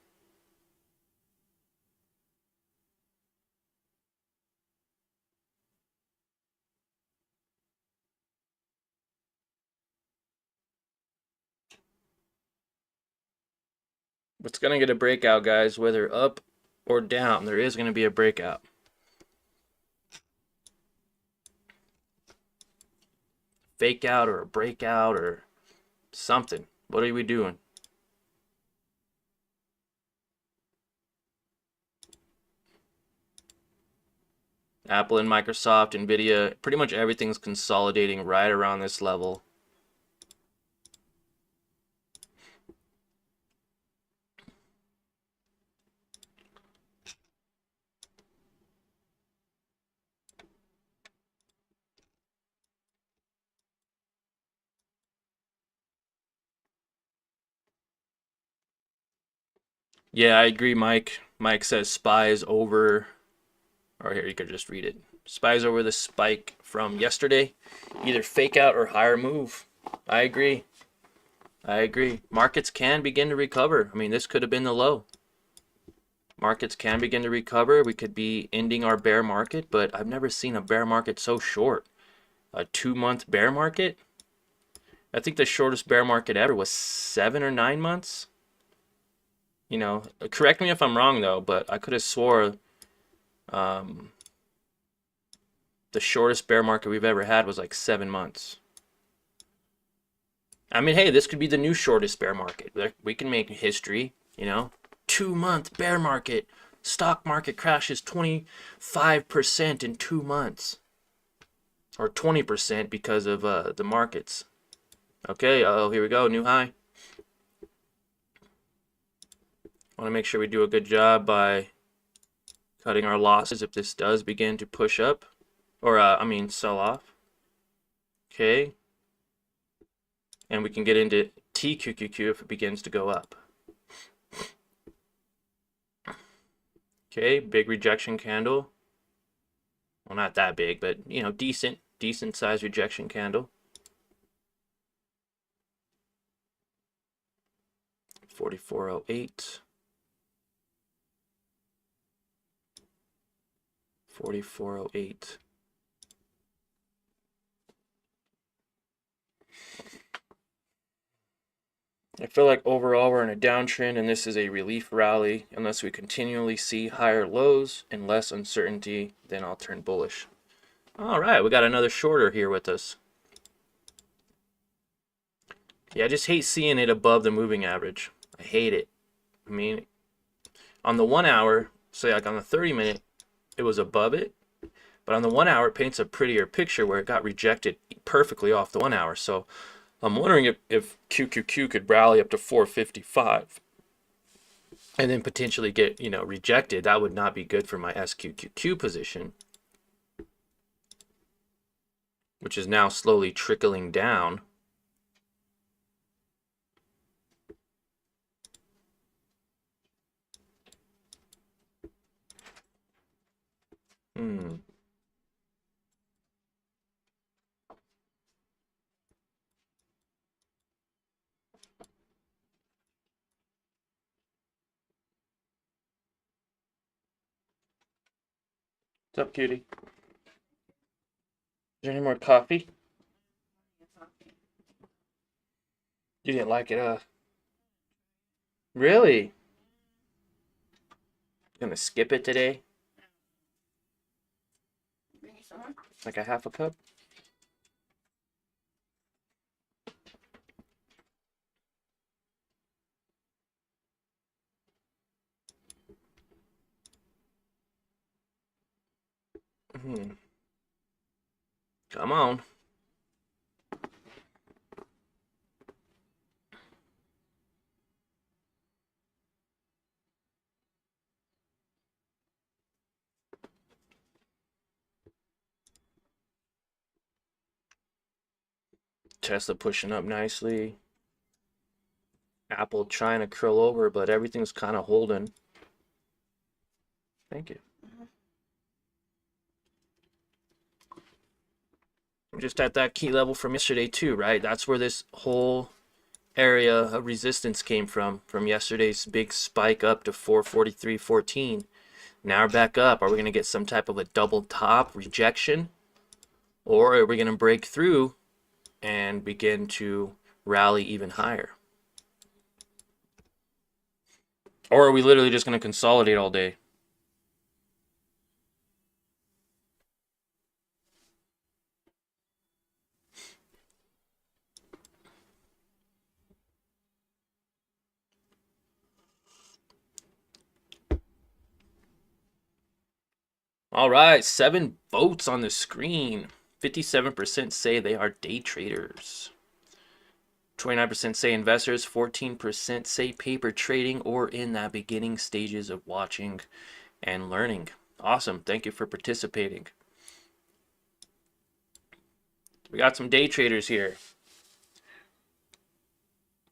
[SPEAKER 1] It's going to get a breakout, guys, whether up or down. There is going to be a breakout. Fake out or a breakout or something. What are we doing? Apple and Microsoft, Nvidia, pretty much everything's consolidating right around this level. Yeah, I agree, Mike. Mike says SPY is over, or here you could just read it. SPY is over the spike from yesterday. Either fake out or higher move. I agree. I agree. Markets can begin to recover. I mean, this could have been the low. Markets can begin to recover. We could be ending our bear market, but I've never seen a bear market so short. A 2-month bear market? I think the shortest bear market ever was 7 or 9 months. You know, correct me if I'm wrong though, but I could have swore the shortest bear market we've ever had was like 7 months. I mean, hey, this could be the new shortest bear market. We can make history, you know. 2-month bear market. Stock market crashes 25% in 2 months. Or 20% because of the markets. Okay, oh, here we go, new high. Want to make sure we do a good job by cutting our losses if this does begin to push up. Or, sell off. Okay. And we can get into TQQQ if it begins to go up. Okay, big rejection candle. Well, not that big, but, you know, decent size rejection candle. 4408. 4408. I feel like overall we're in a downtrend and this is a relief rally. Unless we continually see higher lows and less uncertainty, then I'll turn bullish. All right, we got another shorter here with us. Yeah, I just hate seeing it above the moving average. I hate it. I mean, on the 1 hour, say like on the 30-minute, it was above it. But on the 1 hour, it paints a prettier picture where it got rejected perfectly off the 1 hour. So I'm wondering if QQQ could rally up to 455 and then potentially get, you know, rejected. That would not be good for my SQQQ position, which is now slowly trickling down. What's up, cutie? Is there any more coffee? You didn't like it, Really? Gonna skip it today? Like a half a cup? Come on. Tesla pushing up nicely. Apple trying to curl over, but everything's kind of holding. Thank you. I'm just at that key level from yesterday too, right? That's where this whole area of resistance came from yesterday's big spike up to 443.14. Now we're back up. Are we going to get some type of a double top rejection? Or are we going to break through and begin to rally even higher? Or are we literally just going to consolidate all day? All right, 7 votes on the screen. 57% say they are day traders. 29% say investors, 14% say paper trading or in that beginning stages of watching and learning. Awesome. Thank you for participating. We got some day traders here.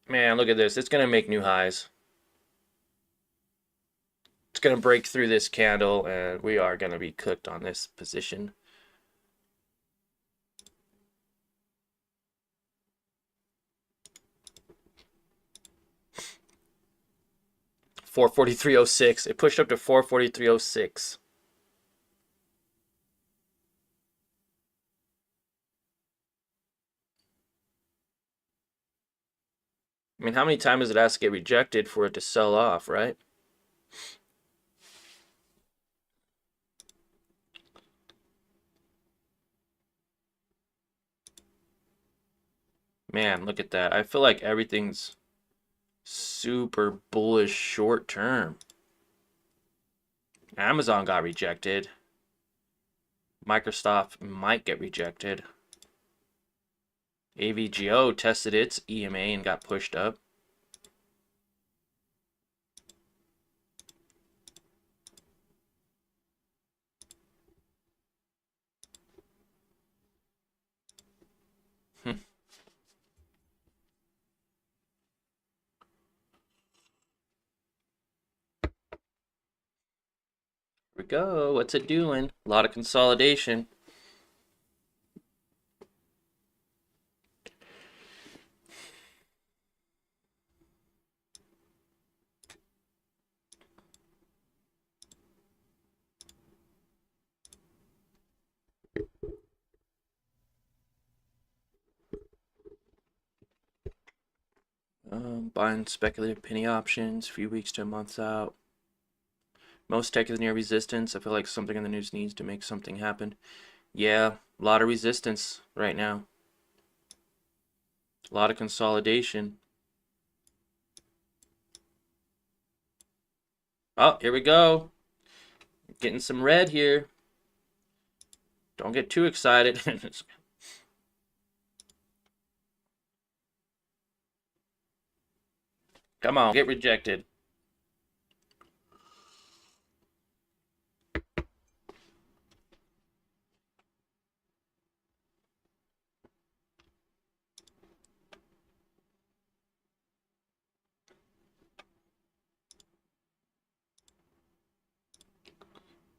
[SPEAKER 1] Man, look at this. It's going to make new highs. It's going to break through this candle, and we are going to be cooked on this position. $443.06. It pushed up to $443.06. I mean, how many times it has to get rejected for it to sell off, right? Man, look at that. I feel like everything's super bullish short term. Amazon got rejected. Microsoft might get rejected. AVGO tested its EMA and got pushed up. Here we go. What's it doing? A lot of consolidation. Buying speculative penny options, few weeks to months out. Most tech is near resistance. I feel like something in the news needs to make something happen. Yeah, a lot of resistance right now. A lot of consolidation. Oh, here we go. Getting some red here. Don't get too excited. Come on, get rejected.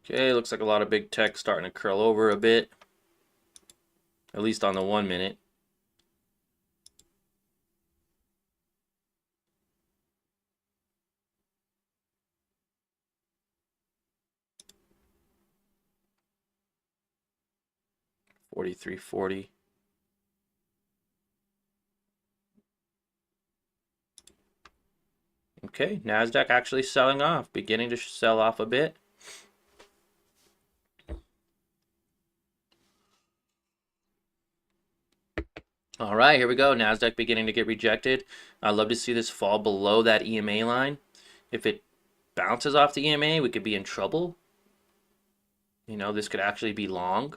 [SPEAKER 1] Okay, looks like a lot of big tech starting to curl over a bit. At least on the 1 minute. $43.40. Okay, NASDAQ actually selling off, beginning to sell off a bit. All right, here we go. NASDAQ beginning to get rejected. I'd love to see this fall below that EMA line. If it bounces off the EMA, we could be in trouble. You know, this could actually be long.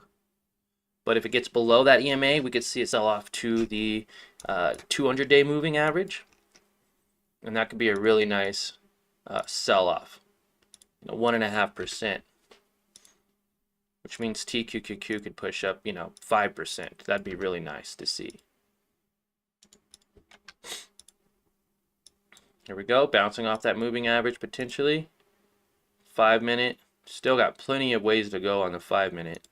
[SPEAKER 1] But if it gets below that EMA, we could see it sell off to the 200-day moving average. And that could be a really nice sell-off. 1.5%. Which means TQQQ could push up, 5%. That'd be really nice to see. Here we go, bouncing off that moving average potentially. 5 minute, still got plenty of ways to go on the 5 minute.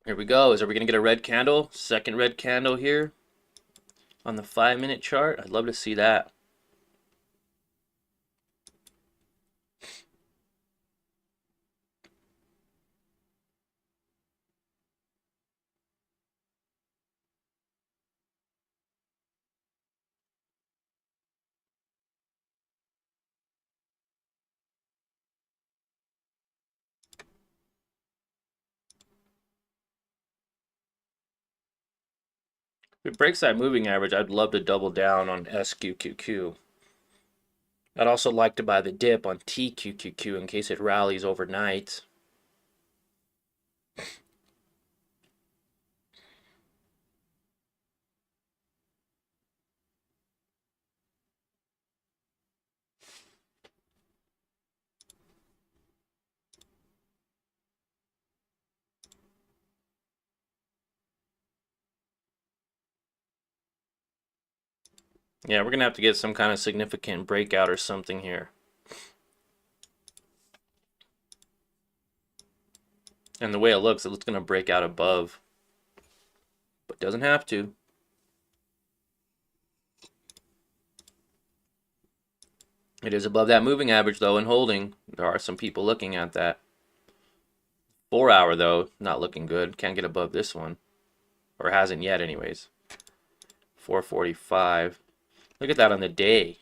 [SPEAKER 1] Here we go. Are we going to get a red candle? Second red candle here on the 5 minute chart. I'd love to see that. If it breaks that moving average, I'd love to double down on SQQQ. I'd also like to buy the dip on TQQQ in case it rallies overnight. Yeah, we're going to have to get some kind of significant breakout or something here. And the way it looks going to break out above. But doesn't have to. It is above that moving average, though, and holding. There are some people looking at that. 4 hour, though, not looking good. Can't get above this one. Or hasn't yet, anyways. 445. Look at that on the day.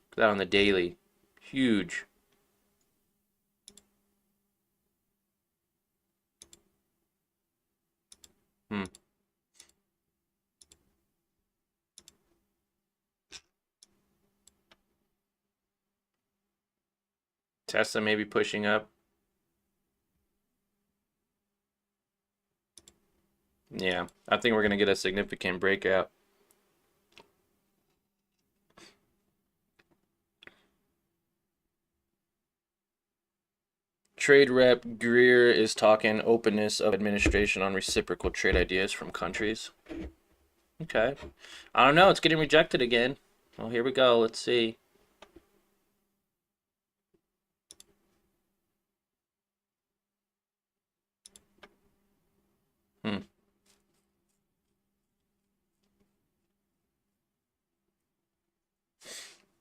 [SPEAKER 1] Look at that on the daily. Huge. Tesla maybe pushing up. Yeah, I think we're going to get a significant breakout. Trade rep Greer is talking openness of administration on reciprocal trade ideas from countries. Okay. I don't know. It's getting rejected again. Well, here we go. Let's see.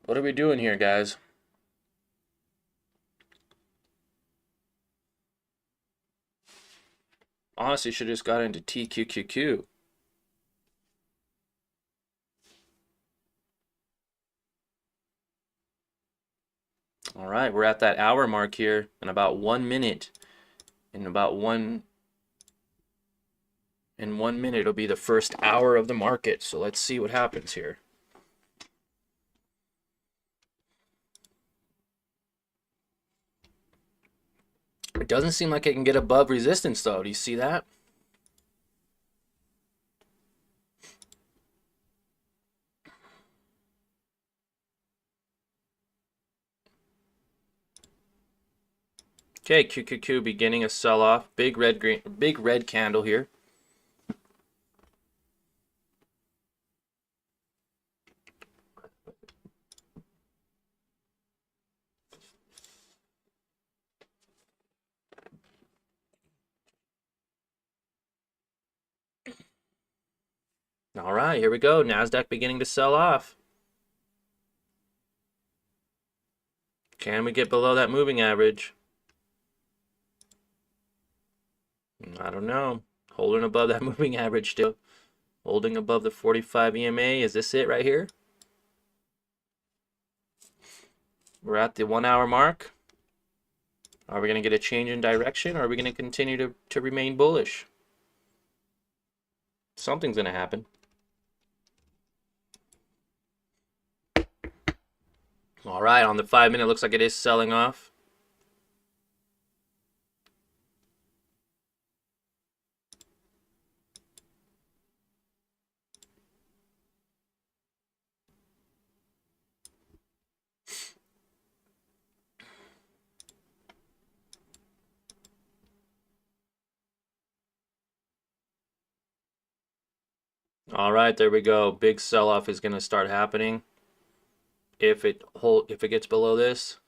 [SPEAKER 1] What are we doing here, guys? Honestly, should have just got into TQQQ. All right, we're at that hour mark here in about 1 minute. In 1 minute, it'll be the first hour of the market. So let's see what happens here. It doesn't seem like it can get above resistance, though. Do you see that? Okay, QQQ beginning a sell-off. Big red candle here. All right, here we go. NASDAQ beginning to sell off. Can we get below that moving average? I don't know. Holding above that moving average still. Holding above the 45 EMA. Is this it right here? We're at the 1 hour mark. Are we going to get a change in direction, or are we going to continue to remain bullish? Something's going to happen. All right, on the 5 minute, looks like it is selling off. All right, there we go. Big sell-off is going to start happening. If it gets below this,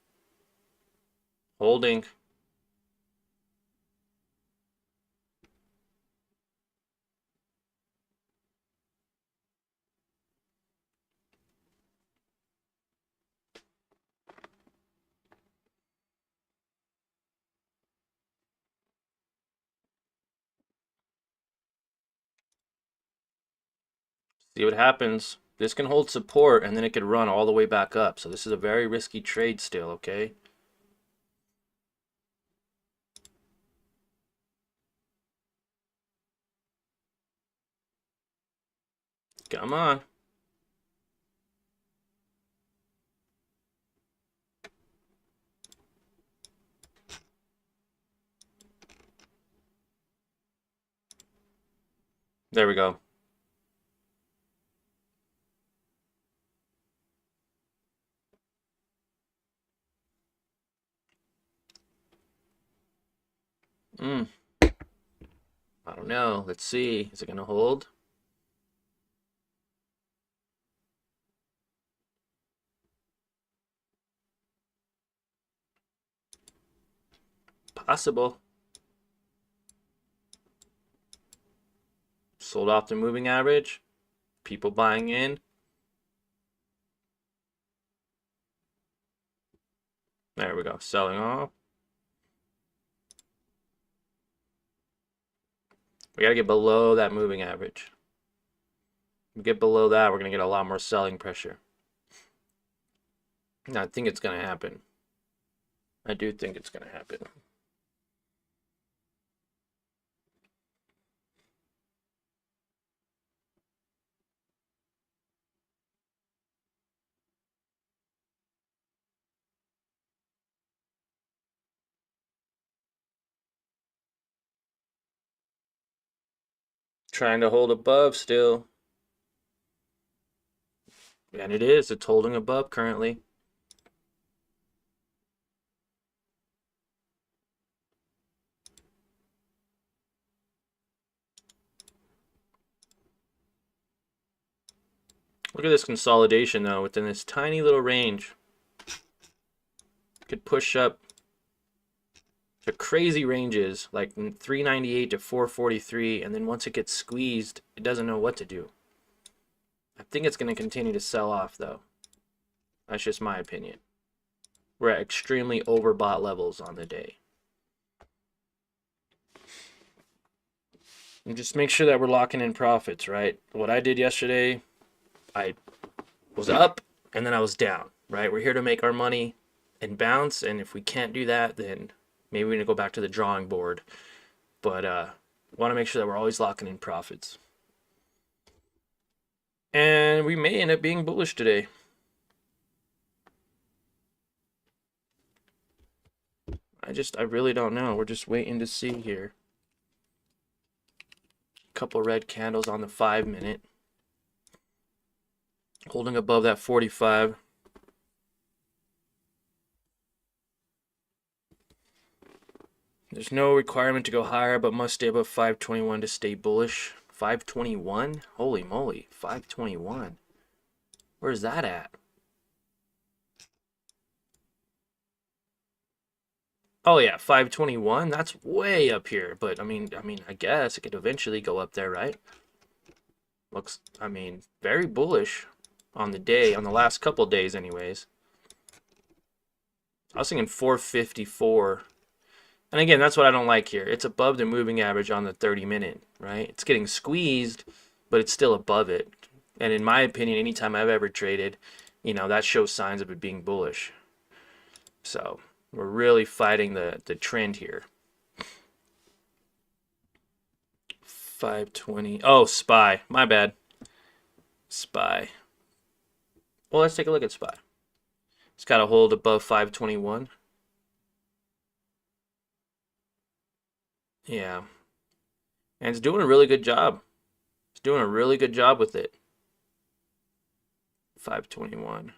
[SPEAKER 1] holding. See what happens. This can hold support and then it could run all the way back up. So this is a very risky trade still, okay? Come on. There we go. I don't know. Let's see. Is it going to hold? Possible. Sold off the moving average. People buying in. There we go. Selling off. We got to get below that moving average. If we get below that, we're going to get a lot more selling pressure. And I think it's going to happen. I do think it's going to happen. Trying to hold above still. And it is. It's holding above currently. Look at this consolidation though within this tiny little range. Could push up to crazy ranges like 398 to 443, and then once it gets squeezed, it doesn't know what to do. I think it's going to continue to sell off though. That's just my opinion. We're at extremely overbought levels on the day. And just make sure that we're locking in profits, right? What I did yesterday, I was up and then I was down, right? We're here to make our money and bounce, and if we can't do that, then maybe we need to go back to the drawing board. But want to make sure that we're always locking in profits. And we may end up being bullish today. I really don't know. We're just waiting to see here. Couple red candles on the 5-minute. Holding above that 45. There's no requirement to go higher, but must stay above 521 to stay bullish. 521? Holy moly, 521. Where's that at? Oh yeah, 521. That's way up here, but I mean, I guess it could eventually go up there, right? Looks, very bullish on the day, on the last couple days anyways. I was thinking 454. And again, that's what I don't like here. It's above the moving average on the 30-minute, right? It's getting squeezed, but it's still above it. And in my opinion, anytime I've ever traded, that shows signs of it being bullish. So we're really fighting the trend here. 520. Oh, SPY. My bad. SPY. Well, let's take a look at SPY. It's got to hold above 521. Yeah. And it's doing a really good job. It's doing a really good job with it. 521.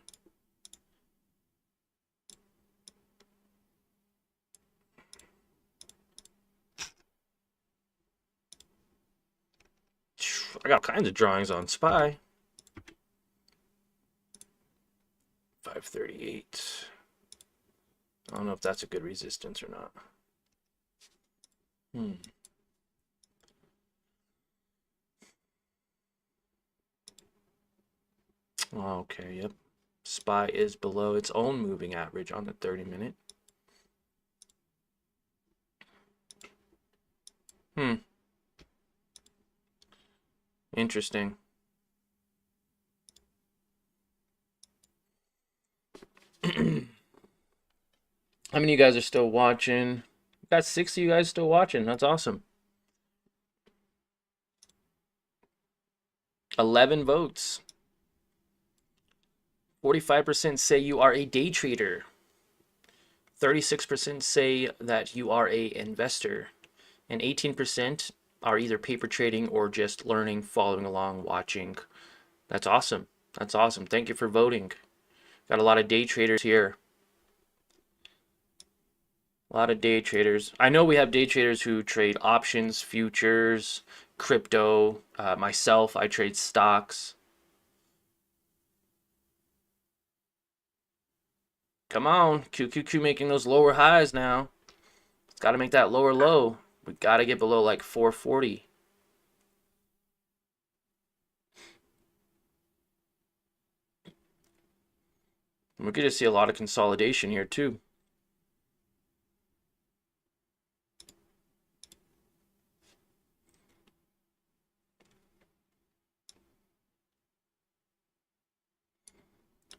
[SPEAKER 1] I got all kinds of drawings on SPY. 538. I don't know if that's a good resistance or not. Okay, yep. SPY is below its own moving average on the 30-minute. Interesting. How many of you guys are still watching? Got 60 of you guys still watching. That's awesome. 11 votes. 45% say you are a day trader. 36% say that you are a investor. And 18% are either paper trading or just learning, following along, watching. That's awesome. That's awesome. Thank you for voting. Got a lot of day traders here. A lot of day traders. I know we have day traders who trade options, futures, crypto. Myself, I trade stocks. Come on, QQQ making those lower highs now. It's got to make that lower low. We got to get below like 440. We could just see a lot of consolidation here too.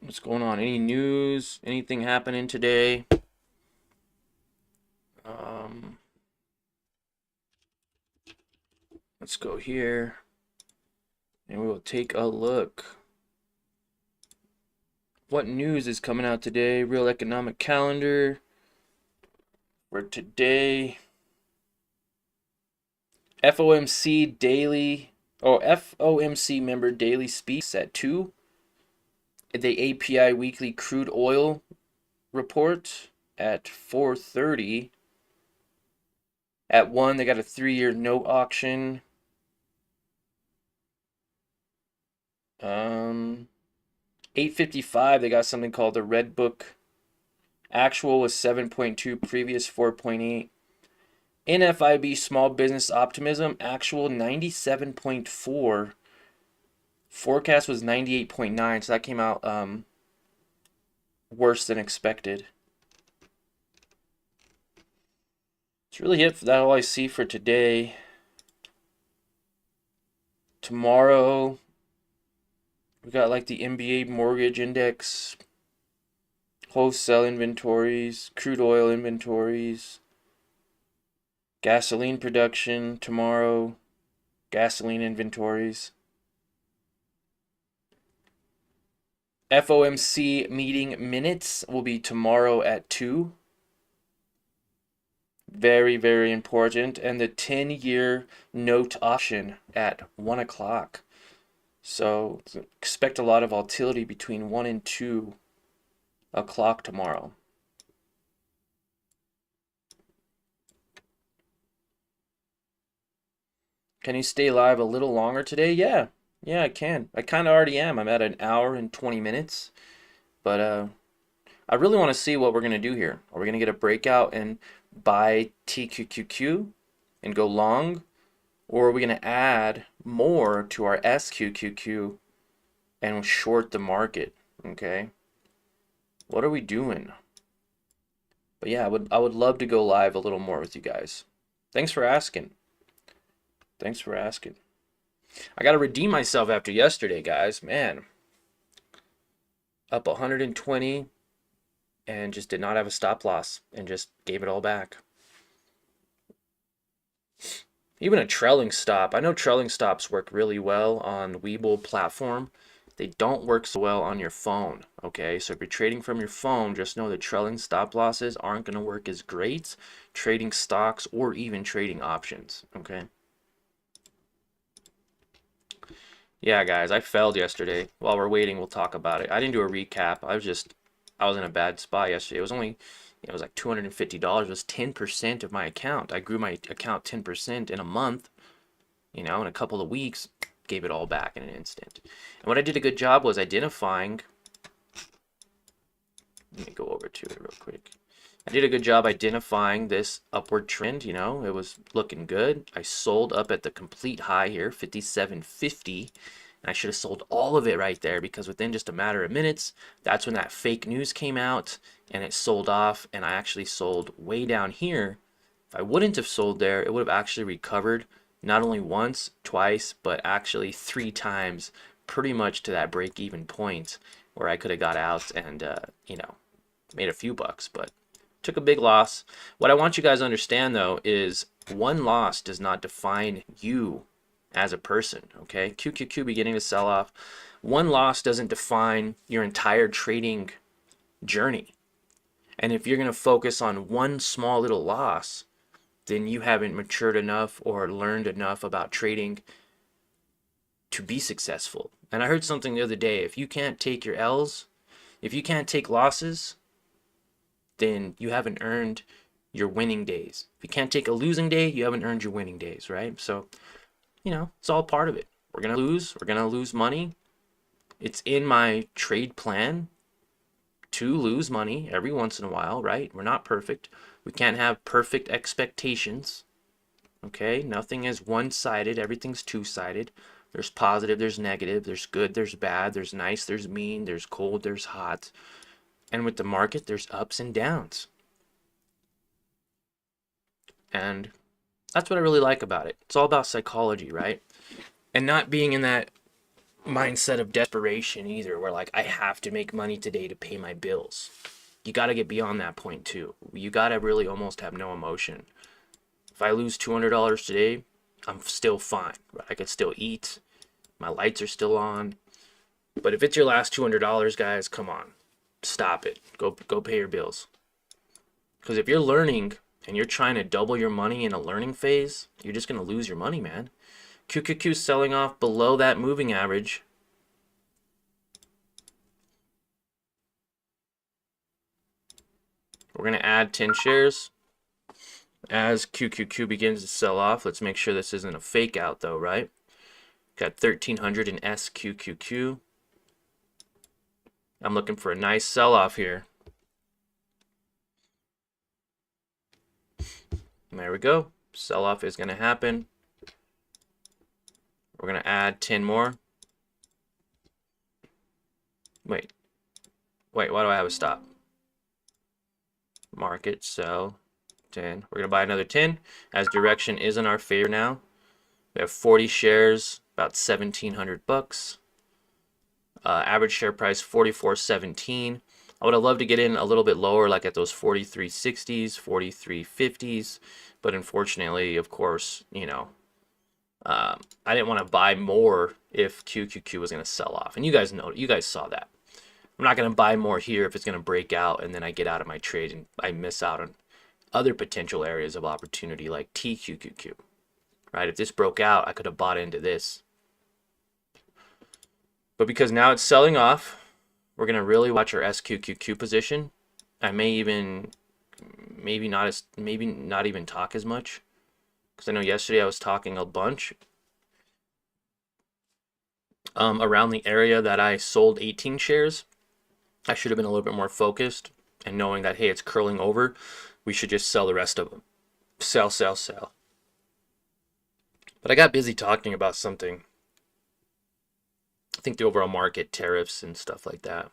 [SPEAKER 1] What's going on? Any news? Anything happening today? Let's go here and we will take a look. What news is coming out today? Real economic calendar for today. FOMC daily. Oh, FOMC member daily speaks at 2. The API weekly crude oil report at 4:30. At 1, they got a 3-year note auction. 8:55, they got something called the Red Book. Actual was 7.2, previous 4.8. NFIB small business optimism, actual 97.4. Forecast was 98.9, so that came out worse than expected. It's really it. That's all I see for today. Tomorrow, we got like the NBA mortgage index, wholesale inventories, crude oil inventories, gasoline production tomorrow, gasoline inventories. FOMC meeting minutes will be tomorrow at 2. Very, very important. And the 10-year note option at 1 o'clock. So expect a lot of volatility between 1 and 2 o'clock tomorrow. Can you stay live a little longer today? Yeah, I can. I kind of already am. I'm at an hour and 20 minutes. But I really want to see what we're going to do here. Are we going to get a breakout and buy TQQQ and go long? Or are we going to add more to our SQQQ and short the market? Okay. What are we doing? But yeah, I would love to go live a little more with you guys. Thanks for asking. Thanks for asking. I got to redeem myself after yesterday, guys. Man. Up 120 and just did not have a stop loss and just gave it all back. Even a trailing stop. I know trailing stops work really well on WEBULL platform. They don't work so well on your phone, okay? So if you're trading from your phone, just know that trailing stop losses aren't going to work as great trading stocks or even trading options, okay? Yeah, guys, I failed yesterday. While we're waiting, we'll talk about it. I didn't do a recap. I was in a bad spot yesterday. It was only, it was like $250. It was 10% of my account. I grew my account 10% in a month, in a couple of weeks. gave it all back in an instant. And what I did a good job was identifying, let me go over to it real quick. I did a good job identifying this upward trend. You know, it was looking good. I sold up at the complete high here, 57.50, and I should have sold all of it right there, because within just a matter of minutes, that's when that fake news came out and it sold off, and I actually sold way down here. If I wouldn't have sold there, it would have actually recovered not only once, twice, but actually 3 times, pretty much to that break-even point where I could have got out and, you know, made a few bucks, but took a big loss. What I want you guys to understand, though, is one loss does not define you as a person, okay? QQQ beginning to sell off. One loss doesn't define your entire trading journey. And if you're going to focus on one small little loss, then you haven't matured enough or learned enough about trading to be successful. And I heard something the other day: if you can't take your L's, if you can't take losses, then you haven't earned your winning days. If you can't take a losing day, you haven't earned your winning days, right? So, you know, it's all part of it. We're going to lose money. It's in my trade plan to lose money every once in a while, right? We're not perfect. We can't have perfect expectations, okay? Nothing is one-sided. Everything's two-sided. There's positive, there's negative, there's good, there's bad, there's nice, there's mean, there's cold, there's hot. And with the market, there's ups and downs. And that's what I really like about it. It's all about psychology, right? And not being in that mindset of desperation either, where like, I have to make money today to pay my bills. You got to get beyond that point too. You got to really almost have no emotion. If I lose $200 today, I'm still fine, right? I could still eat. My lights are still on. But if it's your last $200, guys, come on. Stop it. Go pay your bills. Because if you're learning and you're trying to double your money in a learning phase, you're just going to lose your money, man. QQQ selling off below that moving average. We're going to add 10 shares. As QQQ begins to sell off, let's make sure this isn't a fake out though, right? Got 1300 in SQQQ. I'm looking for a nice sell-off here. And there we go. Sell-off is going to happen. We're going to add 10 more. Wait, why do I have a stop? Market, sell, 10. We're going to buy another 10, as direction is in our favor now. We have 40 shares, about 1,700 bucks. Average share price 44.17. I would have loved to get in a little bit lower, like at those 43.60s, 43.50s, but unfortunately, of course, you know, I didn't want to buy more if QQQ was going to sell off, and you guys know, you guys saw that. I'm not going to buy more here if it's going to break out and then I get out of my trade and I miss out on other potential areas of opportunity like TQQQ, right? If this broke out, I could have bought into this. But because now it's selling off, we're going to really watch our SQQQ position. I may even, maybe not even talk as much, because I know yesterday I was talking a bunch around the area that I sold 18 shares. I should have been a little bit more focused and knowing that, hey, it's curling over. We should just sell the rest of them. Sell, sell, sell. But I got busy talking about something. I think the overall market, tariffs and stuff like that.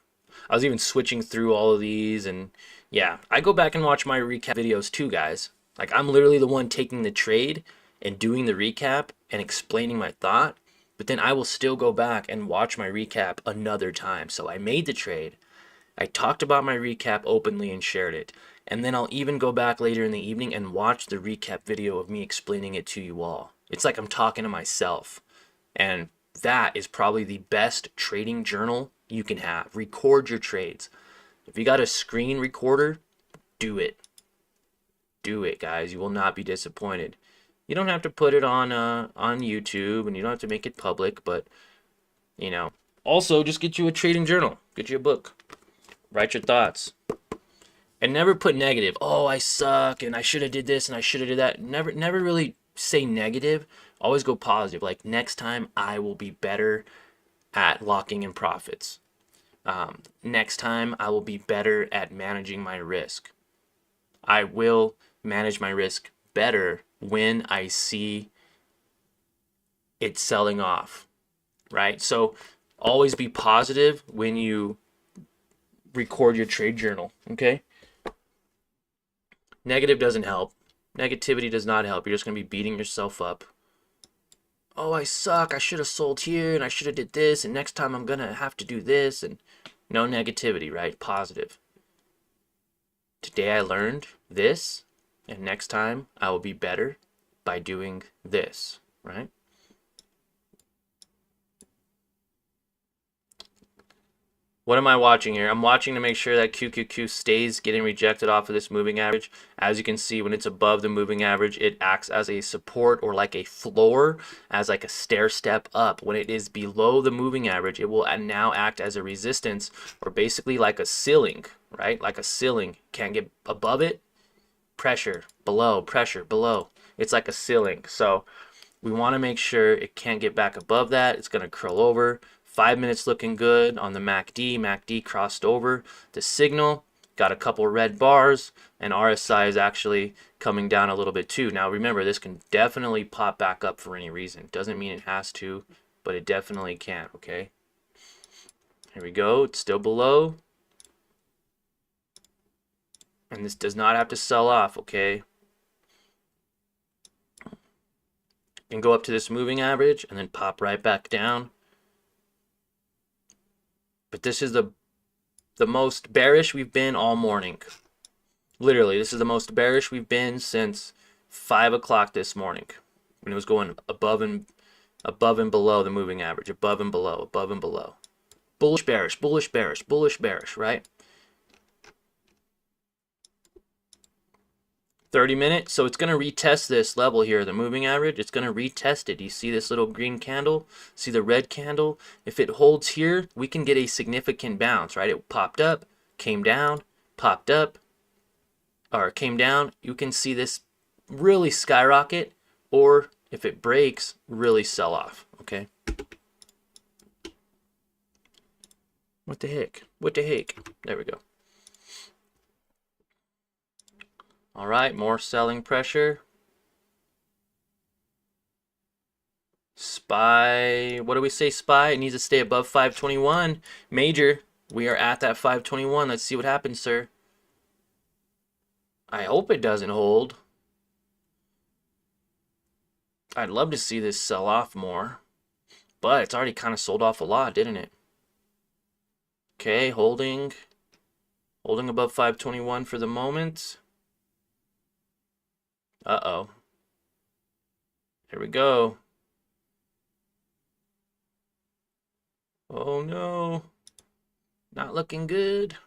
[SPEAKER 1] I was even switching through all of these, and yeah, I go back and watch my recap videos too, guys. Like, I'm literally the one taking the trade and doing the recap and explaining my thought, but then I will still go back and watch my recap another time. So I made the trade, I talked about my recap openly and shared it, and then I'll even go back later in the evening and watch the recap video of me explaining it to you all. It's like I'm talking to myself, and that is probably the best trading journal you can have. Record your trades. If you got a screen recorder, do it. Do it, guys. You will not be disappointed. You don't have to put it on YouTube, and you don't have to make it public, but, you know, also just get you a trading journal. Get you a book. Write your thoughts. And never put negative. Oh, I suck, and I should have did this, and I should have did that. Never really say negative. Always go positive. Like, next time I will be better at locking in profits. Next time I will be better at managing my risk. I will manage my risk better when I see it selling off, right? So always be positive when you record your trade journal, okay? Negative doesn't help. Negativity does not help. You're just going to be beating yourself up. Oh, I suck. I should have sold here and I should have did this and next time I'm going to have to do this. And no negativity, right? Positive. Today I learned this and next time I will be better by doing this, right? What am I watching here? I'm watching to make sure that QQQ stays getting rejected off of this moving average. As you can see, when it's above the moving average, it acts as a support or like a floor, as like a stair step up. When it is below the moving average, it will now act as a resistance or basically like a ceiling, right? Like a ceiling. Can't get above it. Pressure, below. It's like a ceiling. So we want to make sure it can't get back above that. It's going to curl over. 5 minutes looking good on the MACD. MACD crossed over the signal, got a couple red bars, and RSI is actually coming down a little bit too. Now remember, this can definitely pop back up for any reason. Doesn't mean it has to, but it definitely can, okay? Here we go. It's still below. And this does not have to sell off, okay? You can go up to this moving average and then pop right back down. But this is the most bearish we've been all morning. Literally, this is the most bearish we've been since 5 o'clock this morning, when it was going above and below the moving average, above and below. Bullish, bearish, right? 30 minutes, so it's going to retest this level here, the moving average. It's going to retest it. You see this little green candle? See the red candle? If it holds here, we can get a significant bounce, right? It popped up, came down, popped up, or came down. You can see this really skyrocket, or if it breaks, really sell off, okay? What the heck? There we go. All right, more selling pressure. SPY, what do we say, SPY? It needs to stay above 521. Major, we are at that 521. Let's see what happens, sir. I hope it doesn't hold. I'd love to see this sell off more, but it's already kind of sold off a lot, didn't it? Okay, holding above 521 for the moment. Uh-oh. Here we go. Oh no. Not looking good.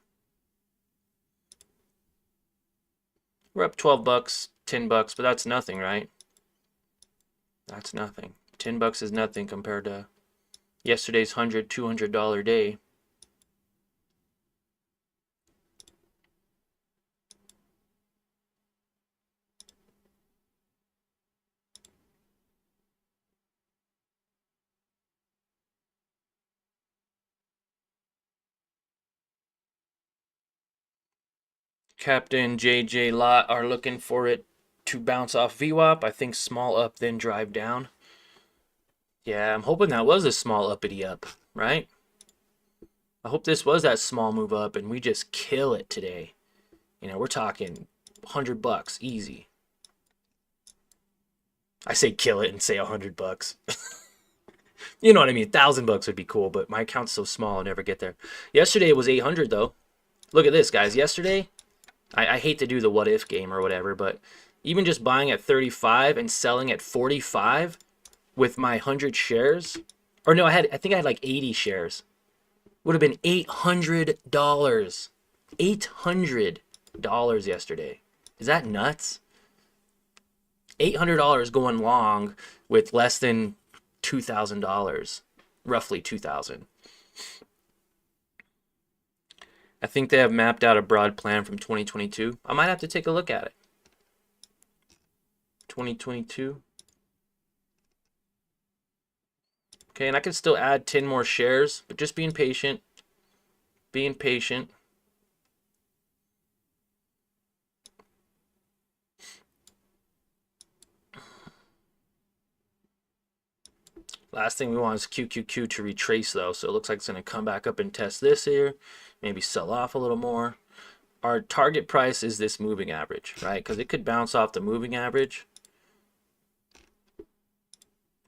[SPEAKER 1] We're up 12 bucks, 10 bucks, but that's nothing, right? That's nothing. 10 bucks is nothing compared to yesterday's $100, $200 day. Captain JJ Lot are looking for it to bounce off VWAP. I think small up, then drive down. Yeah, I'm hoping that was a small uppity up, right? I hope this was that small move up and we just kill it today. You know, we're talking 100 bucks, easy. I say kill it and say 100 bucks. You know what I mean? 1,000 bucks would be cool, but my account's so small I'll never get there. Yesterday it was 800 though. Look at this, guys. Yesterday, I hate to do the what if game or whatever, but even just buying at 35 and selling at 45 with my 100 shares, or no, I think I had like 80 shares, would have been $800. $800 yesterday. Is that nuts? $800 going long with less than $2,000, roughly $2,000. I think they have mapped out a broad plan from 2022. I might have to take a look at it. 2022. Okay, and I can still add 10 more shares, but just being patient. Being patient. Last thing we want is QQQ to retrace though, so it looks like it's going to come back up and test this here, maybe sell off a little more. Our target price is this moving average, right? Because it could bounce off the moving average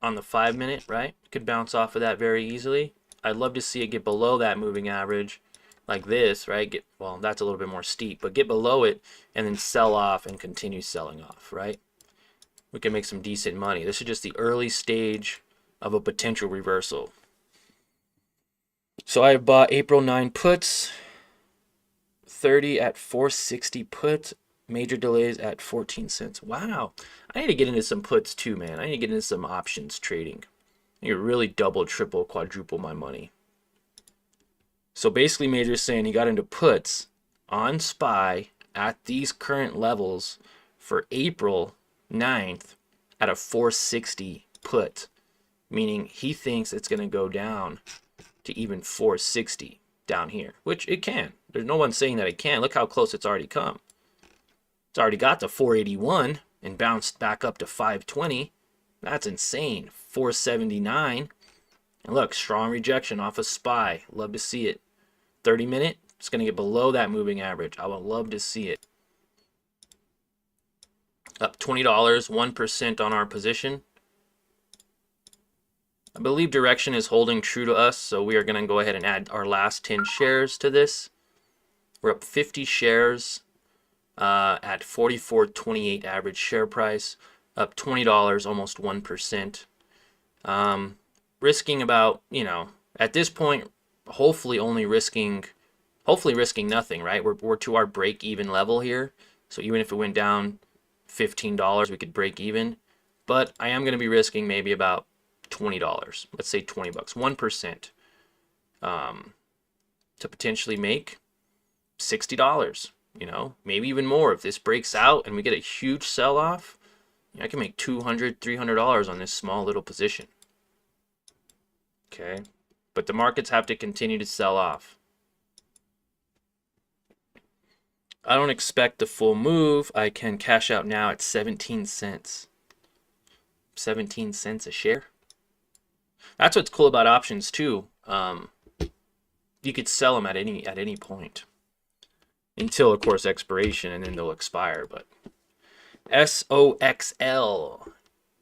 [SPEAKER 1] on the 5 minute, right? It could bounce off of that very easily. I'd love to see it get below that moving average like this, right? Well, that's a little bit more steep, but get below it and then sell off and continue selling off, right? We can make some decent money. This is just the early stage of a potential reversal. So I bought April 9 puts, 30 at 460 put, major delays at 14 cents. Wow. I need to get into some puts too, man. I need to get into some options trading. I need to really double, triple, quadruple my money. So basically Major's saying he got into puts on SPY at these current levels for April 9th at a 460 put, meaning he thinks it's going to go down to even 460 down here, which it can. There's no one saying that it can. Look how close it's already come. It's already got to 481 and bounced back up to 520. That's insane. 479. And look, strong rejection off of SPY. Love to see it. 30 minute, it's going to get below that moving average. I would love to see it. Up $20, 1% on our position. I believe direction is holding true to us, so we are going to go ahead and add our last 10 shares to this. We're up 50 shares at 44.28 average share price, up $20, almost 1%. Risking about, at this point, hopefully risking nothing, right? We're to our break even level here. So even if it went down $15, we could break even. But I am going to be risking maybe about $20. Let's say 20 bucks, 1%, to potentially make $60, maybe even more. If this breaks out and we get a huge sell off, I can make $200, $300 on this small little position. Okay, but the markets have to continue to sell off. I don't expect the full move. I can cash out now at 17 cents. 17 cents a share. That's what's cool about options too. You could sell them at any point until, of course, expiration, and then they'll expire. But SOXL,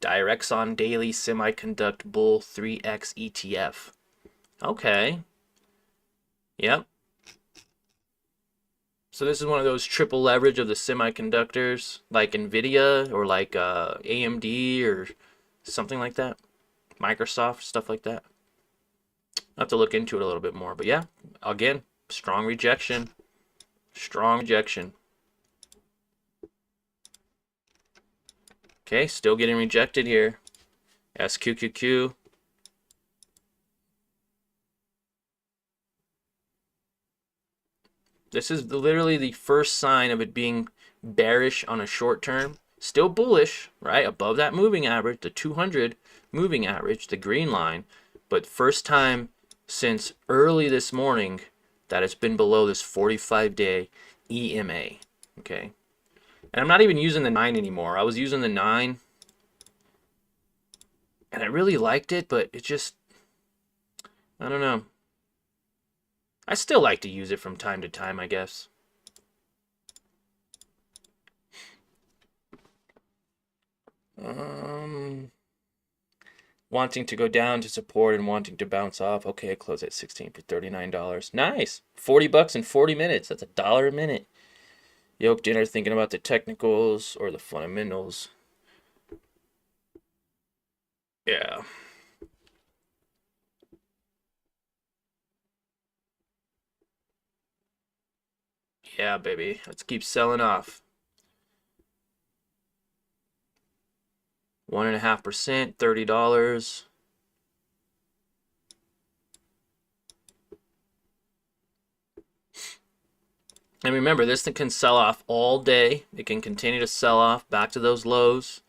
[SPEAKER 1] Direxon Daily Semiconductor Bull 3X ETF. Okay. Yep. So this is one of those triple leverage of the semiconductors, like NVIDIA or like AMD or something like that. Microsoft, stuff like that. I'll have to look into it a little bit more. But yeah, again, strong rejection. Strong rejection. Okay, still getting rejected here. SQQQ. This is literally the first sign of it being bearish on a short term. Still bullish, right? Above that moving average, the 200 moving average, the green line. But first time since early this morning that it's been below this 45-day EMA. Okay. And I'm not even using the 9 anymore. I was using the 9. And I really liked it, but it just, I don't know. I still like to use it from time to time, I guess. Wanting to go down to support and wanting to bounce off. Okay, I close at 16 for $39. Nice. 40 bucks in 40 minutes. That's $1 a minute. Yoke dinner thinking about the technicals or the fundamentals. Yeah. Yeah, baby. Let's keep selling off. 1.5%, $30. And remember, this thing can sell off all day. It can continue to sell off back to those lows.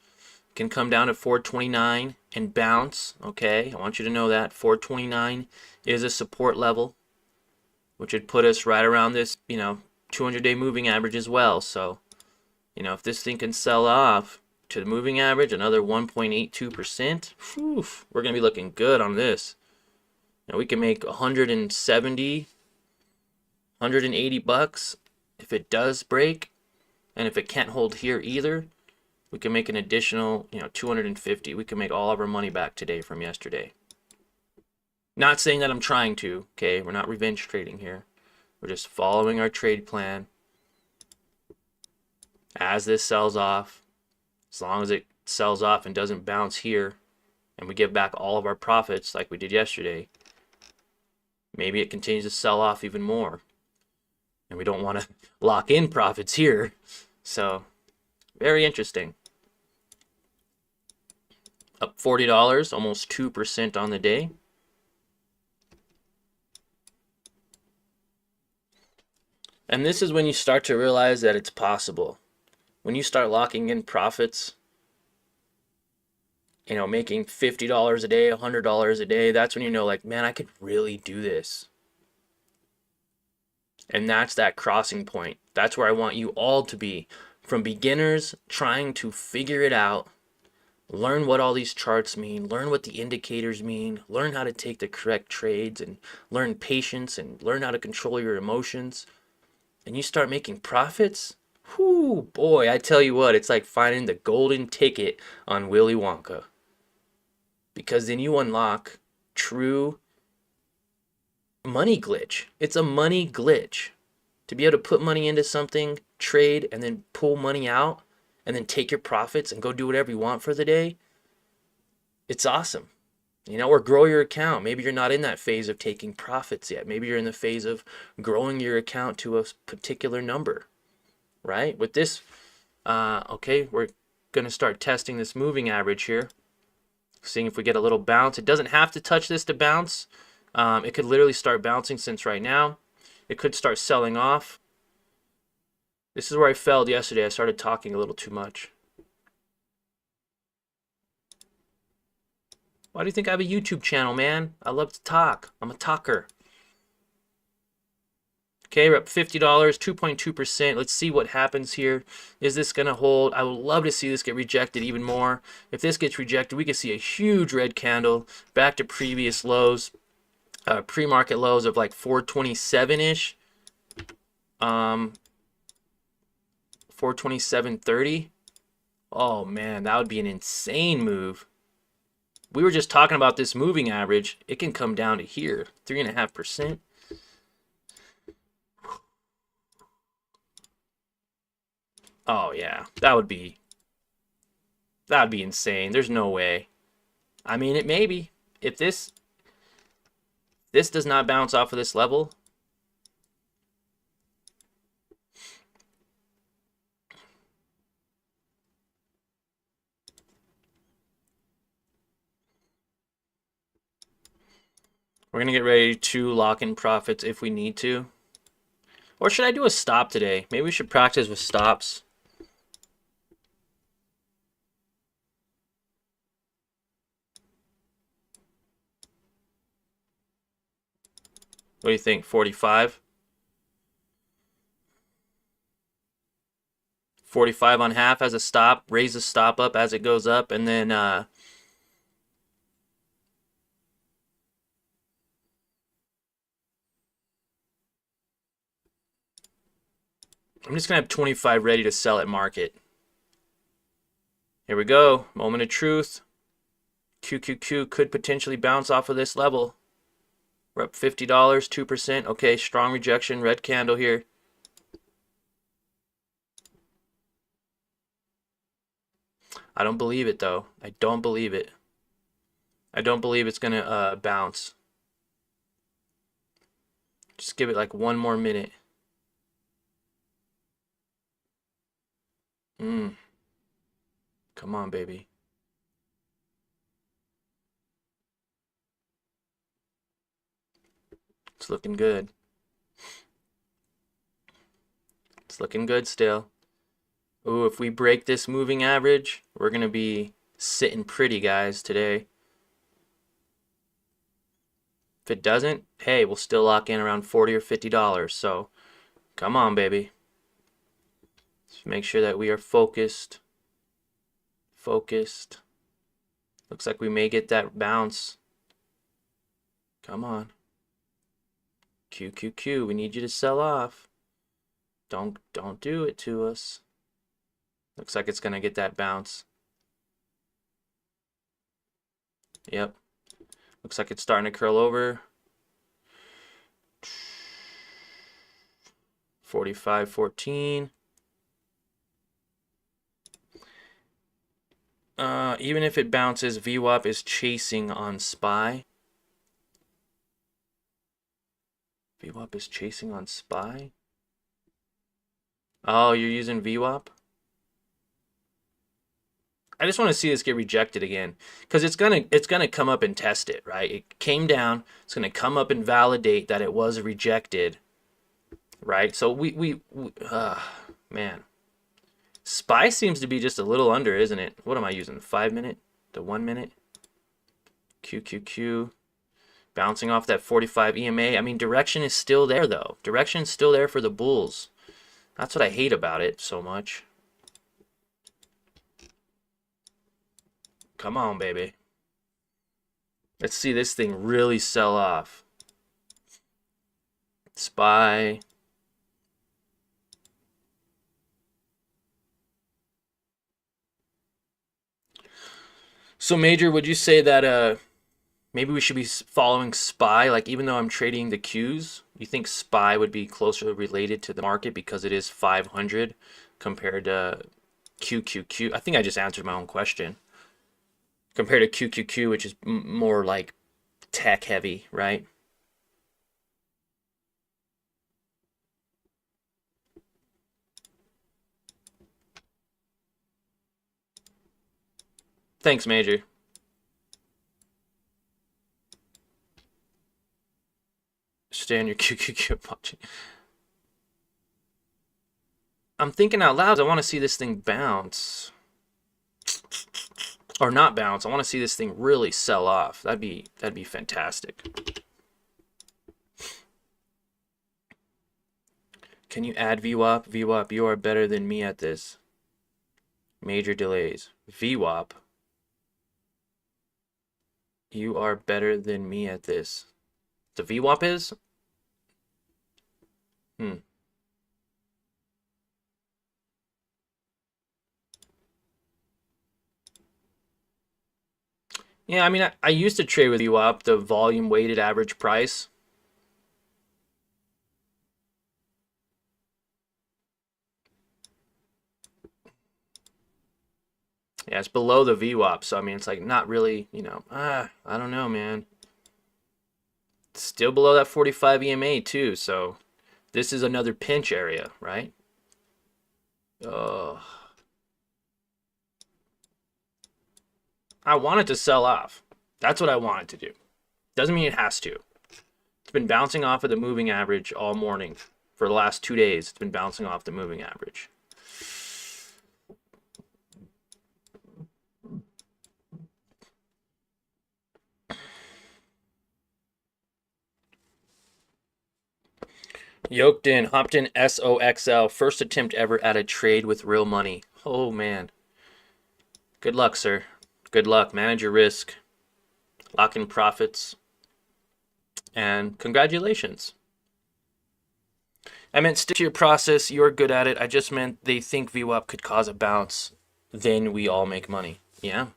[SPEAKER 1] can come down to 429 and bounce. Okay, I want you to know that 429 is a support level, which would put us right around this, 200-day moving average as well. So, if this thing can sell off to the moving average, another 1.82%, we're going to be looking good on this. We can make 170, 180 bucks if it does break. And if it can't hold here either, we can make an additional, 250. We can make all of our money back today from yesterday. Not saying that I'm trying to, okay? We're not revenge trading here. We're just following our trade plan. As this sells off, as long as it sells off and doesn't bounce here, and we give back all of our profits like we did yesterday, maybe it continues to sell off even more. And we don't want to lock in profits here. So, very interesting. Up $40, almost 2% on the day. And this is when you start to realize that it's possible. When you start locking in profits, making $50 a day, $100 a day, that's when you know, like, man, I could really do this. And that's that crossing point. That's where I want you all to be. From beginners trying to figure it out, learn what all these charts mean, learn what the indicators mean, learn how to take the correct trades, and learn patience, and learn how to control your emotions. And you start making profits, whoo, boy, I tell you what, it's like finding the golden ticket on Willy Wonka. Because then you unlock true money glitch. It's a money glitch. To be able to put money into something, trade, and then pull money out, and then take your profits and go do whatever you want for the day, it's awesome. Or grow your account. Maybe you're not in that phase of taking profits yet. Maybe you're in the phase of growing your account to a particular number, right? With this, okay, we're going to start testing this moving average here, seeing if we get a little bounce. It doesn't have to touch this to bounce. It could literally start bouncing since right now. It could start selling off. This is where I failed yesterday. I started talking a little too much. Why do you think I have a YouTube channel, man? I love to talk. I'm a talker. Okay, we're up $50, 2.2%. Let's see what happens here. Is this going to hold? I would love to see this get rejected even more. If this gets rejected, we could see a huge red candle back to previous lows. Pre-market lows of like 427-ish. 427.30. Oh man, that would be an insane move. We were just talking about this moving average. It can come down to here, 3.5%. Oh yeah, that would be insane. There's no way. I mean, it may be. If this does not bounce off of this level, we're going to get ready to lock in profits if we need to. Or should I do a stop today? Maybe we should practice with stops. What do you think? 45? 45 on half as a stop. Raise the stop up as it goes up, and then I'm just going to have 25 ready to sell at market. Here we go. Moment of truth. QQQ could potentially bounce off of this level. We're up $50, 2%. Okay, strong rejection. Red candle here. I don't believe it, though. I don't believe it. I don't believe it's going to bounce. Just give it like one more minute. Come on, baby. It's looking good. It's looking good still. Ooh, if we break this moving average, we're going to be sitting pretty, guys, today. If it doesn't, hey, we'll still lock in around $40 or $50. So come on, baby. Let's make sure that we are focused. Focused. Looks like we may get that bounce. Come on. QQQ, we need you to sell off. Don't do it to us. Looks like it's gonna get that bounce. Yep. Looks like it's starting to curl over. 45.14. Even if it bounces, VWAP is chasing on SPY. VWAP is chasing on SPY? Oh, you're using VWAP? I just want to see this get rejected again, because it's gonna come up and test it, right? It came down. It's gonna come up and validate that it was rejected, right? So man, SPY seems to be just a little under, isn't it? What am I using? 5 minute to 1 minute? QQQ, bouncing off that 45 EMA. I mean, direction is still there though. Direction is still there for the bulls. That's what I hate about it so much. Come on, baby. Let's see this thing really sell off. SPY. So, Major, would you say that maybe we should be following SPY? Like, even though I'm trading the Qs, you think SPY would be closer related to the market because it is 500 compared to QQQ? I think I just answered my own question. Compared to QQQ, which is more like tech heavy, right? Thanks, Major. Stay on your QQQ watching. I'm thinking out loud. I want to see this thing bounce. Or not bounce. I want to see this thing really sell off. That'd be fantastic. Can you add VWAP? VWAP, you are better than me at this. Major delays. VWAP. You are better than me at this. The VWAP is? Yeah, I mean, I used to trade with VWAP, the volume weighted average price. Yeah, it's below the VWAP, so I mean, it's like not really, you know, I don't know, man. It's still below that 45 EMA too, so this is another pinch area, right? Oh. I want it to sell off. That's what I want it to do. Doesn't mean it has to. It's been bouncing off of the moving average all morning. For the last 2 days, it's been bouncing off the moving average. Yoked in, hopped in SOXL. First attempt ever at a trade with real money. Oh, man. Good luck, sir. Good luck. Manage your risk. Lock in profits. And congratulations. I meant stick to your process. You're good at it. I just meant they think VWAP could cause a bounce. Then we all make money. Yeah.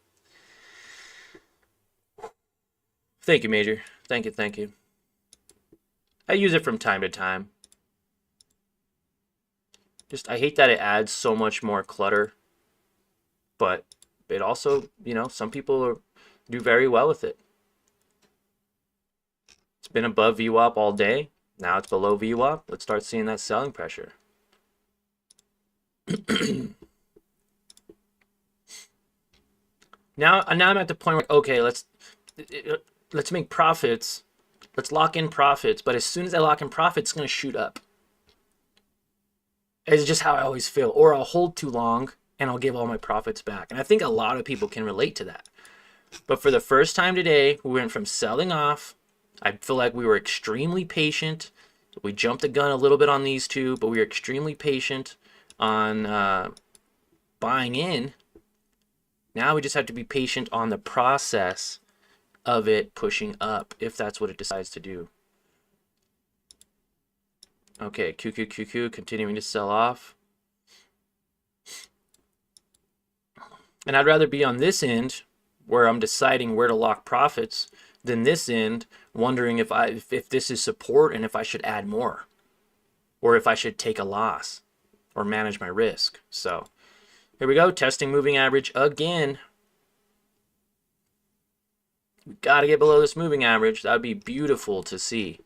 [SPEAKER 1] Thank you, Major. Thank you, thank you. I use it from time to time. Just, I hate that it adds so much more clutter. But it also, you know, some people do very well with it. It's been above VWAP all day. Now it's below VWAP. Let's start seeing that selling pressure. Now I'm at the point where, okay, let's make profits. Let's lock in profits. But as soon as I lock in profits, it's going to shoot up. It's just how I always feel. Or I'll hold too long and I'll give all my profits back. And I think a lot of people can relate to that. But for the first time today, we went from selling off. I feel like we were extremely patient. We jumped the gun a little bit on these two, but we were extremely patient on buying in. Now we just have to be patient on the process of it pushing up, if that's what it decides to do. Okay, QQQQ continuing to sell off. And I'd rather be on this end where I'm deciding where to lock profits than this end wondering if this is support and if I should add more or if I should take a loss or manage my risk. So here we go, testing moving average again. We got to get below this moving average. That would be beautiful to see.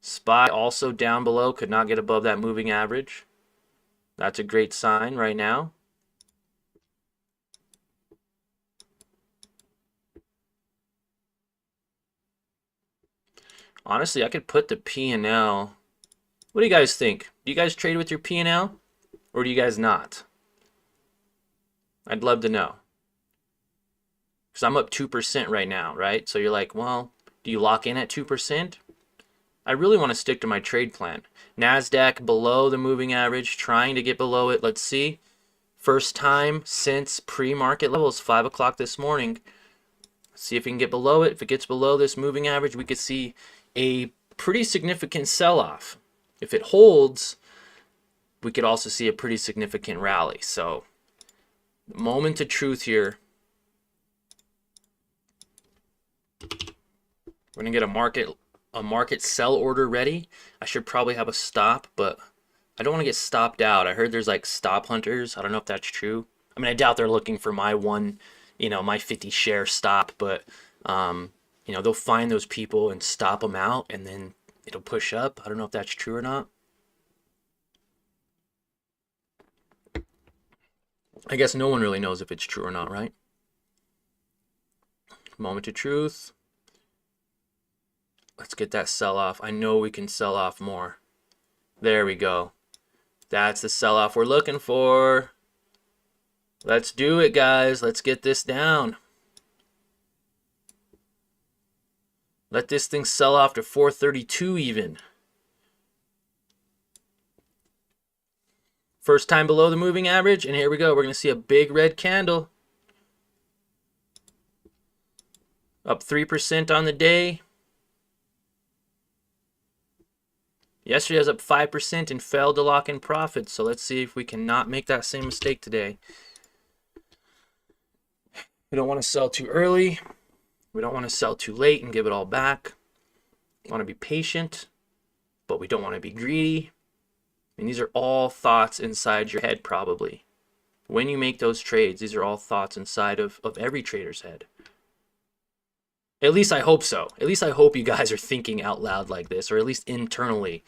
[SPEAKER 1] SPY also down below, could not get above that moving average. That's a great sign right now. Honestly, I could put the P&L. What do you guys think? Do you guys trade with your P&L or do you guys not? I'd love to know. Because I'm up 2% right now, right? So you're like, well, do you lock in at 2%? I really want to stick to my trade plan. NASDAQ below the moving average, trying to get below it. Let's see. First time since pre-market levels, 5 o'clock this morning. See if we can get below it. If it gets below this moving average, we could see a pretty significant sell-off. If it holds, we could also see a pretty significant rally. So, moment of truth here. We're gonna get a market sell order ready. I should probably have a stop, but I don't want to get stopped out. I heard there's like stop hunters. I don't know if that's true. I mean, I doubt they're looking for my my 50 share stop, but they'll find those people and stop them out and then it'll push up. I don't know if that's true or not. I guess no one really knows if it's true or not, right? Moment of truth. Let's get that sell off. I know we can sell off more. There we go. That's the sell off we're looking for. Let's do it, guys. Let's get this down. Let this thing sell off to 432 even. First time below the moving average, and here we go. We're going to see a big red candle. Up 3% on the day. Yesterday I was up 5% and failed to lock in profits. So let's see if we can not make that same mistake today. We don't want to sell too early. We don't want to sell too late and give it all back. We want to be patient, but we don't want to be greedy. And these are all thoughts inside your head probably. When you make those trades, these are all thoughts inside of every trader's head. At least I hope so. At least I hope you guys are thinking out loud like this, or at least internally.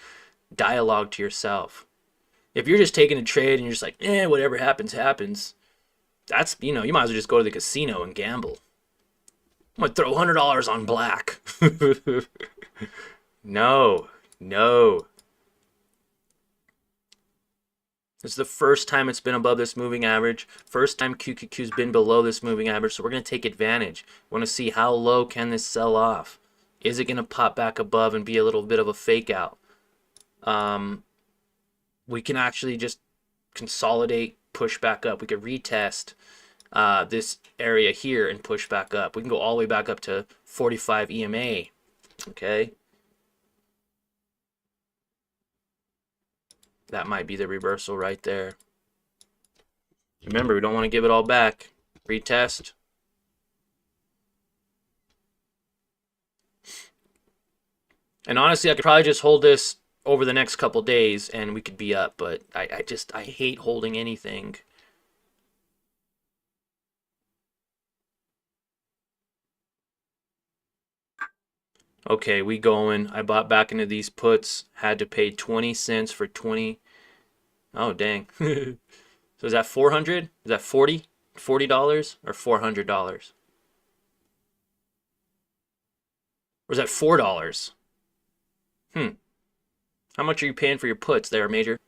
[SPEAKER 1] Dialogue to yourself. If you're just taking a trade and you're just like, whatever happens, happens. That's, you might as well just go to the casino and gamble. I'm going to throw $100 on black. No. This is the first time it's been above this moving average. First time QQQ's been below this moving average. So we're going to take advantage. We want to see how low can this sell off. Is it going to pop back above and be a little bit of a fake out? We can actually just consolidate, push back up. We could retest this area here and push back up. We can go all the way back up to 45 EMA. Okay. That might be the reversal right there. Remember, we don't want to give it all back. Retest. And honestly, I could probably just hold this over the next couple days and we could be up, but I hate holding anything. Okay, we going. I bought back into these puts. Had to pay 20 cents for 20. Oh, dang. So is that 400? Is that 40? $40 or $400? Or is that $4? How much are you paying for your puts there, Major?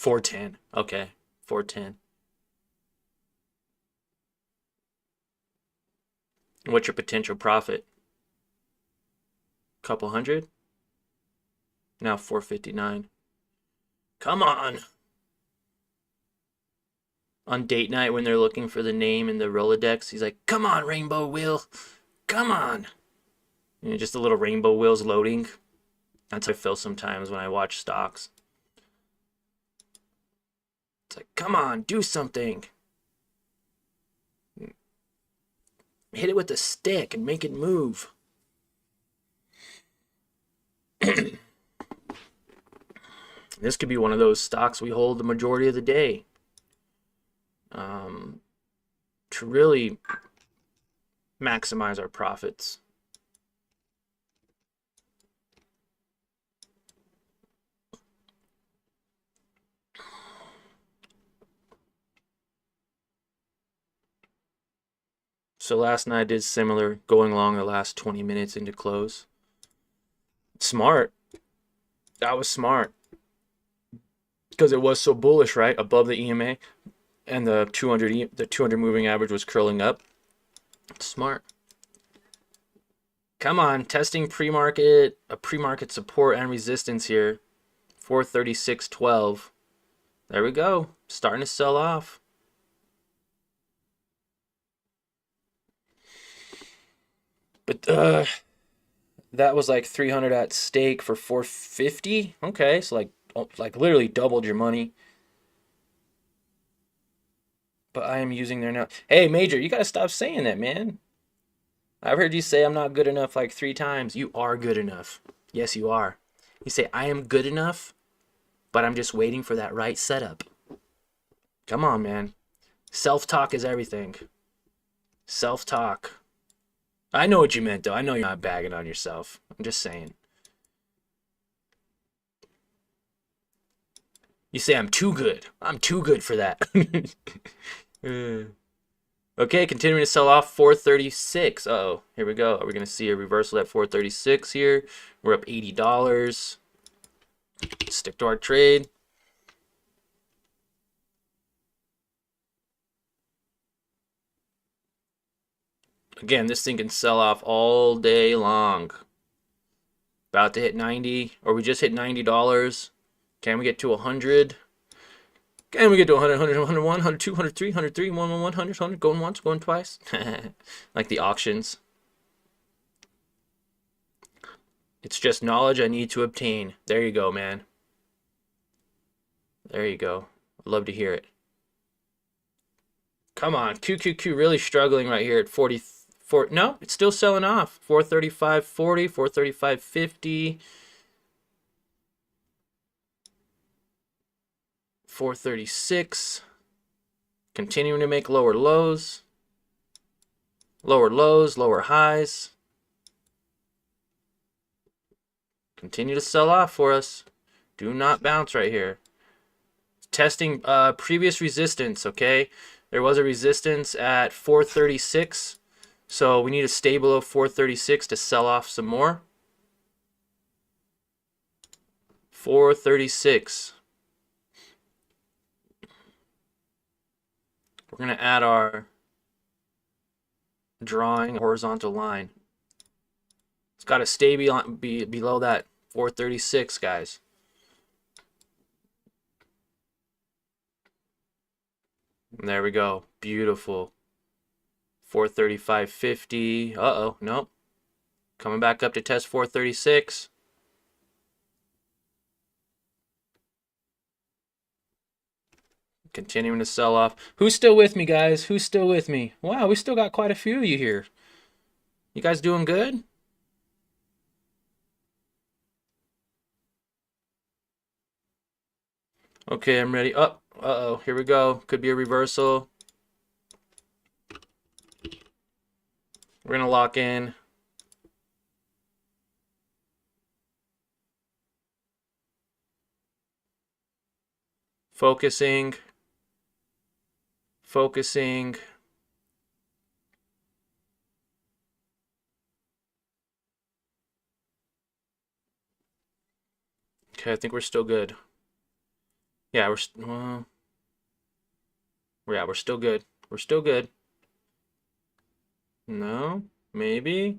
[SPEAKER 1] 410. Okay, 410. What's your potential profit? Couple hundred? Now 459. Come on. On date night when they're looking for the name in the Rolodex, he's like, come on, Rainbow Wheel. Come on. And just the little rainbow wheels loading. That's how I feel sometimes when I watch stocks. It's like, come on, do something. Hit it with a stick and make it move. This could be one of those stocks we hold the majority of the day. To really maximize our profits. So last night I did similar, going along the last 20 minutes into close. Smart. That was smart. Because it was so bullish, right? Above the EMA. And the 200 moving average was curling up. Smart. Come on, testing pre-market, a pre-market support and resistance here. 436.12. There we go. Starting to sell off. But that was like 300 at stake for 450. Okay, so like literally doubled your money. But I am using there now. Hey, Major, you gotta stop saying that, man. I've heard you say I'm not good enough like 3 times. You are good enough. Yes, you are. You say I am good enough, but I'm just waiting for that right setup. Come on, man. Self-talk is everything. Self-talk. I know what you meant, though. I know you're not bagging on yourself. I'm just saying. You say I'm too good. I'm too good for that. Okay, continuing to sell off 436. Uh-oh, here we go. Are we going to see a reversal at 436 here? We're up $80. Stick to our trade. Again, this thing can sell off all day long. About to hit 90, or we just hit $90. Can we get to 100? Can we get to 100, 100, 101, 102, 103, 103, 111, 100, 100, going once, going twice? Like the auctions. It's just knowledge I need to obtain. There you go, man. There you go. I'd love to hear it. Come on, QQQ really struggling right here at 44. No, it's still selling off. 435.40, 435.50. 436. Continuing to make lower lows. Lower lows, lower highs. Continue to sell off for us. Do not bounce right here. Testing previous resistance, okay? There was a resistance at 436. So we need to stay below 436 to sell off some more. 436. We're going to add our drawing horizontal line. It's got to stay below that 436, guys. And there we go. Beautiful. 435.50. Uh-oh, nope. Coming back up to test 436. Continuing to sell off. Who's still with me, guys? Who's still with me? Wow, we still got quite a few of you here. You guys doing good? Okay, I'm ready. Oh, uh-oh, here we go. Could be a reversal. We're going to lock in. Focusing. Focusing. Okay, I think we're still good. Yeah, yeah, we're still good. We're still good. No, maybe.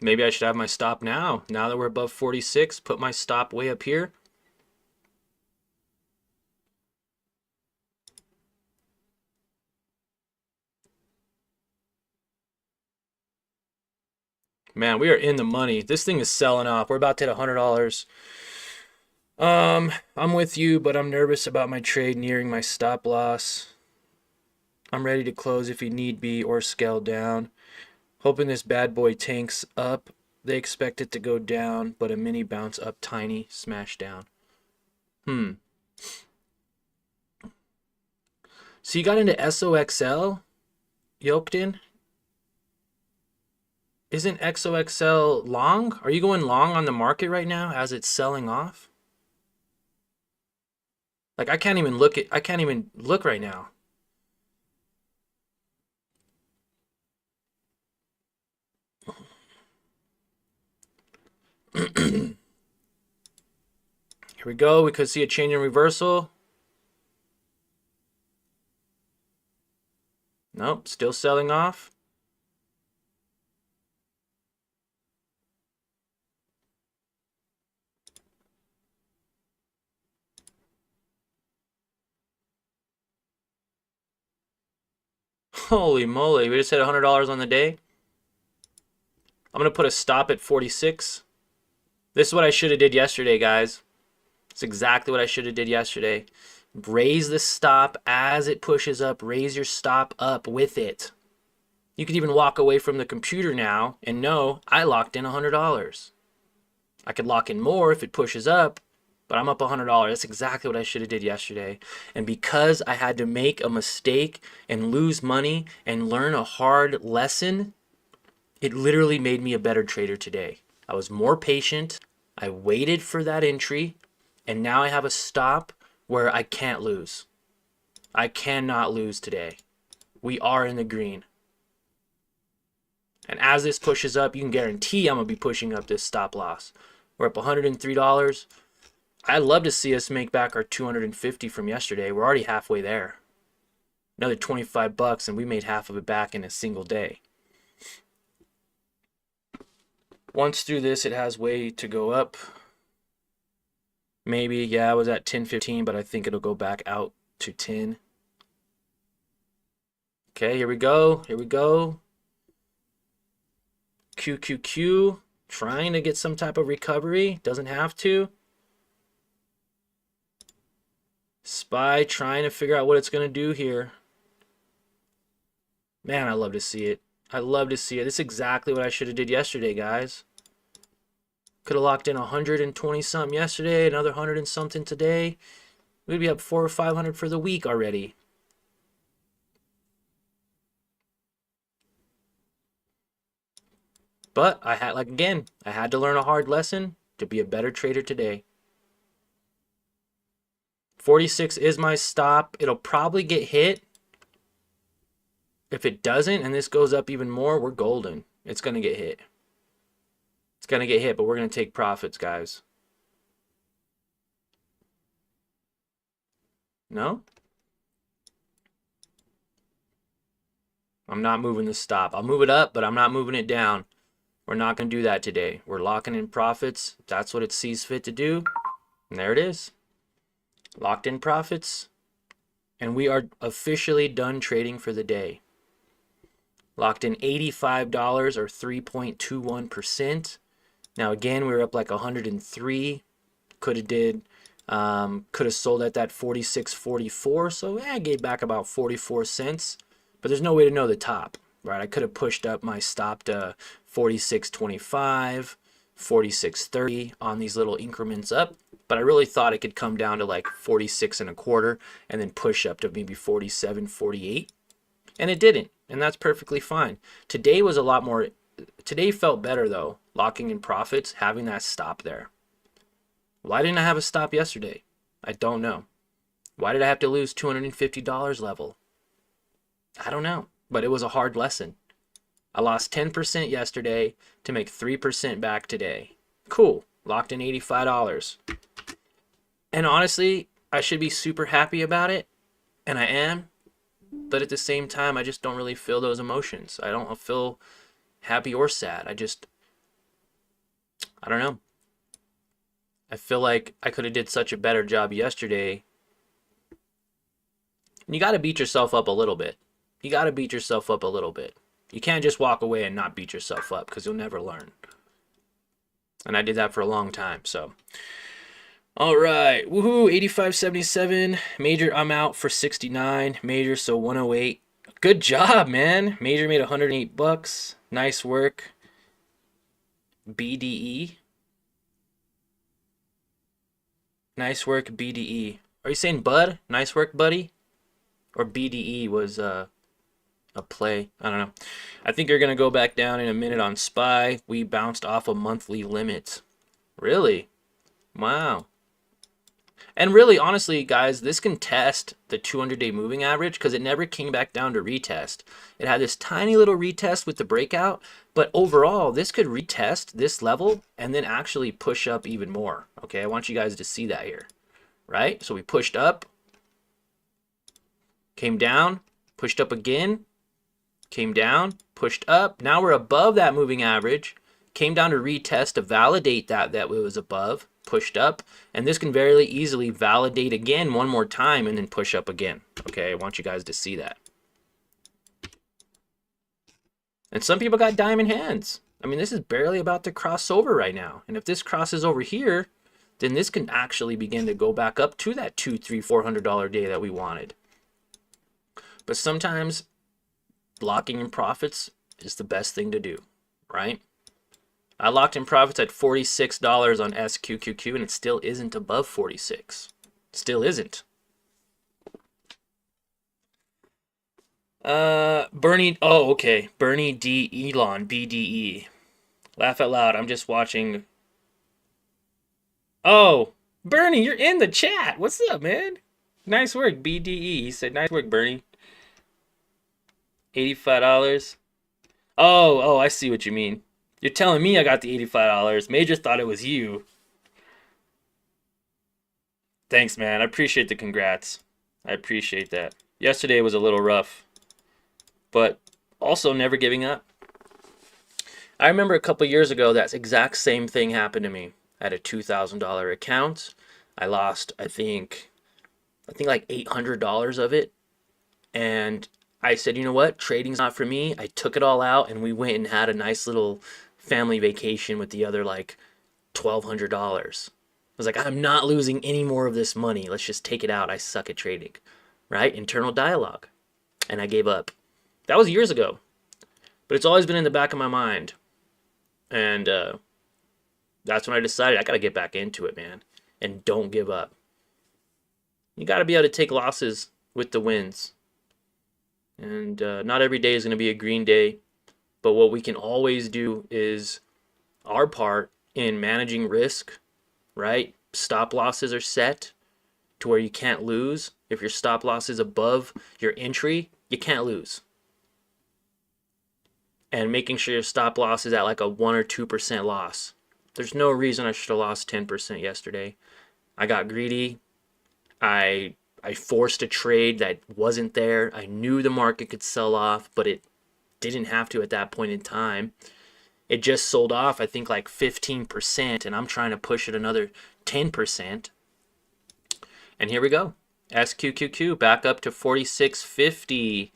[SPEAKER 1] Maybe I should have my stop now. Now that we're above 46, put my stop way up here. Man, we are in the money. This thing is selling off. We're about to hit $100. I'm with you, but I'm nervous about my trade nearing my stop loss. I'm ready to close if you need be or scale down. Hoping this bad boy tanks up. They expect it to go down, but a mini bounce up tiny, smash down. So you got into SOXL, yoked in? Isn't XOXL long? Are you going long on the market right now as it's selling off? Like I can't even look right now. Here we go. We could see a change in reversal. Nope, still selling off. Holy moly, we just hit $100 on the day. I'm going to put a stop at 46. This is what I should have did yesterday, guys. It's exactly what I should have did yesterday. Raise the stop as it pushes up. Raise your stop up with it. You could even walk away from the computer now and know I locked in $100. I could lock in more if it pushes up, but I'm up $100. That's exactly what I should have did yesterday. And because I had to make a mistake and lose money and learn a hard lesson, it literally made me a better trader today. I was more patient. I waited for that entry, and now I have a stop where I can't lose. I cannot lose today. We are in the green. And as this pushes up, you can guarantee I'm going to be pushing up this stop loss. We're up $103. I'd love to see us make back our $250 from yesterday. We're already halfway there. Another $25 and we made half of it back in a single day. Once through this, it has way to go up. Maybe, yeah, I was at 10.15, but I think it'll go back out to 10. Okay, here we go. Here we go. QQQ, trying to get some type of recovery. Doesn't have to. SPY trying to figure out what it's going to do here. Man, I love to see it. I love to see it. This is exactly what I should have did yesterday, guys. Could have locked in 120 something yesterday, another 100 and something today. We'd be up 400 or 500 for the week already. But I had, like, again, I had to learn a hard lesson to be a better trader today. 46 is my stop. It'll probably get hit. If it doesn't, and this goes up even more, we're golden. It's going to get hit. It's going to get hit, but we're going to take profits, guys. No? I'm not moving the stop. I'll move it up, but I'm not moving it down. We're not going to do that today. We're locking in profits. That's what it sees fit to do. And there it is. Locked in profits. And we are officially done trading for the day. Locked in $85 or 3.21%. Now again, we were up like 103. Could have sold at that 46.44. So I gave back about 44 cents. But there's no way to know the top, right? I could have pushed up my stop to 46.25, 46.30 on these little increments up. But I really thought it could come down to like 46.25 and then push up to maybe 47.48. And it didn't. And that's perfectly fine. Today was a lot more. Today felt better though, locking in profits, having that stop there. Why didn't I have a stop yesterday? I don't know. Why did I have to lose $250 level? I don't know, but it was a hard lesson. I lost 10% yesterday to make 3% back today. Cool. Locked in $85. And honestly, I should be super happy about it, and I am, but at the same time, I just don't really feel those emotions. I don't feel happy or sad. I don't know. I feel like I could have did such a better job yesterday. And you got to beat yourself up a little bit. You got to beat yourself up a little bit. You can't just walk away and not beat yourself up because you'll never learn. And I did that for a long time, so. All right, woohoo, 85.77. Major, I'm out for 69. Major, so 108. Good job, man. Major made $108. Nice work. BDE. Nice work, BDE. Are you saying bud? Nice work, buddy? Or BDE was a play? I don't know. I think you're going to go back down in a minute on SPY. We bounced off a monthly limit. Really? Wow. And really, honestly, guys, this can test the 200-day moving average because it never came back down to retest. It had this tiny little retest with the breakout, but overall, this could retest this level and then actually push up even more. Okay, I want you guys to see that here, right? So we pushed up, came down, pushed up again, came down, pushed up. Now we're above that moving average, came down to retest to validate that it was above, pushed up, and this can very easily validate again one more time and then push up again. Okay, I want you guys to see that. And some people got diamond hands. I mean, this is barely about to cross over right now. And if this crosses over here, then this can actually begin to go back up to that $200, $300, $400 day that we wanted. But sometimes locking in profits is the best thing to do, right? I locked in profits at $46 on SQQQ, and it still isn't above 46. Still isn't. Bernie, oh, okay. Bernie D. Elon, BDE. Laugh out loud. I'm just watching. Oh, Bernie, you're in the chat. What's up, man? Nice work, BDE. He said, nice work, Bernie. $85. Oh, I see what you mean. You're telling me I got the $85. Major thought it was you. Thanks, man. I appreciate the congrats. I appreciate that. Yesterday was a little rough, but also never giving up. I remember a couple years ago, that exact same thing happened to me. I had a $2,000 account. I lost, I think like $800 of it. And I said, you know what? Trading's not for me. I took it all out and we went and had a nice little family vacation with the other like $1,200. I was like, I'm not losing any more of this money. Let's just take it out. I suck at trading, right? Internal dialogue. And I gave up. That was years ago, but it's always been in the back of my mind. And that's when I decided I got to get back into it, man. And don't give up. You got to be able to take losses with the wins. And not every day is going to be a green day. But what we can always do is our part in managing risk, right? Stop losses are set to where you can't lose. If your stop loss is above your entry, you can't lose. And making sure your stop loss is at like a 1 or 2% loss. There's no reason I should have lost 10% yesterday. I got greedy. I forced a trade that wasn't there. I knew the market could sell off, but it didn't have to at that point in time. It just sold off, I think, like 15%, and I'm trying to push it another 10%. And here we go. SQQQ back up to 46.50,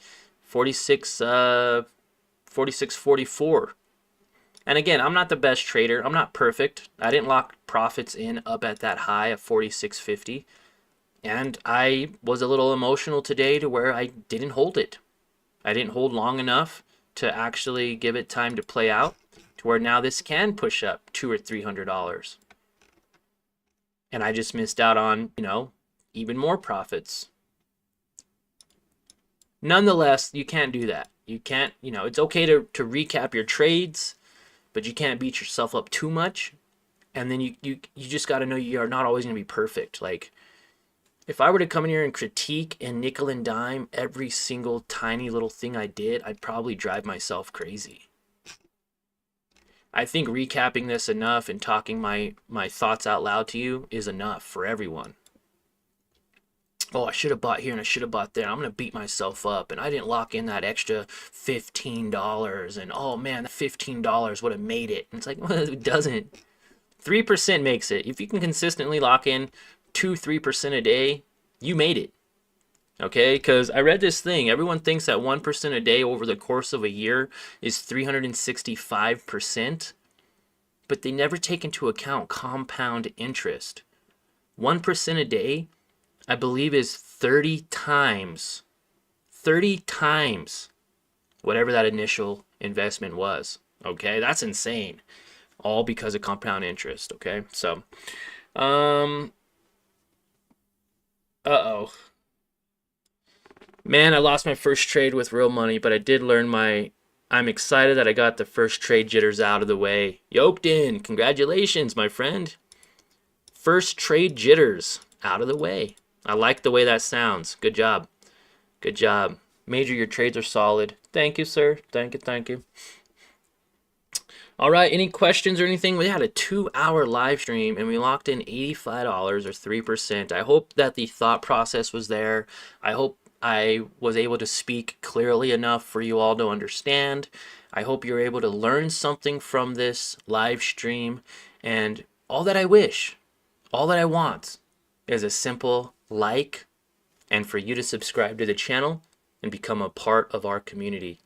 [SPEAKER 1] 46.44. And again, I'm not the best trader. I'm not perfect. I didn't lock profits in up at that high of 46.50. And I was a little emotional today to where I didn't hold it. I didn't hold long enough to actually give it time to play out to where now this can push up $200 or $300. And I just missed out on, even more profits. Nonetheless, you can't do that. You can't, it's okay to recap your trades, but you can't beat yourself up too much. And then you just got to know you are not always going to be perfect. Like, if I were to come in here and critique and nickel and dime every single tiny little thing I did, I'd probably drive myself crazy. I think recapping this enough and talking my thoughts out loud to you is enough for everyone. Oh, I should have bought here and I should have bought there. I'm going to beat myself up. And I didn't lock in that extra $15. And oh man, that $15 would have made it. And it's like, well, it doesn't. 3% makes it. If you can consistently lock in 2-3% a day, you made it. Okay, because I read this thing. Everyone thinks that 1% a day over the course of a year is 365%, but they never take into account compound interest. 1% a day, I believe, is 30 times whatever that initial investment was. Okay, that's insane. All because of compound interest. Okay, so, uh-oh. Man, I lost my first trade with real money, but I did learn I'm excited that I got the first trade jitters out of the way. Yoked in. Congratulations, my friend. First trade jitters out of the way. I like the way that sounds. Good job. Good job. Major, your trades are solid. Thank you, sir. Thank you, thank you. All right, any questions or anything? We had a 2-hour live stream and we locked in $85 or 3%. I hope that the thought process was there. I hope I was able to speak clearly enough for you all to understand. I hope you're able to learn something from this live stream. And all that I wish, all that I want is a simple like and for you to subscribe to the channel and become a part of our community.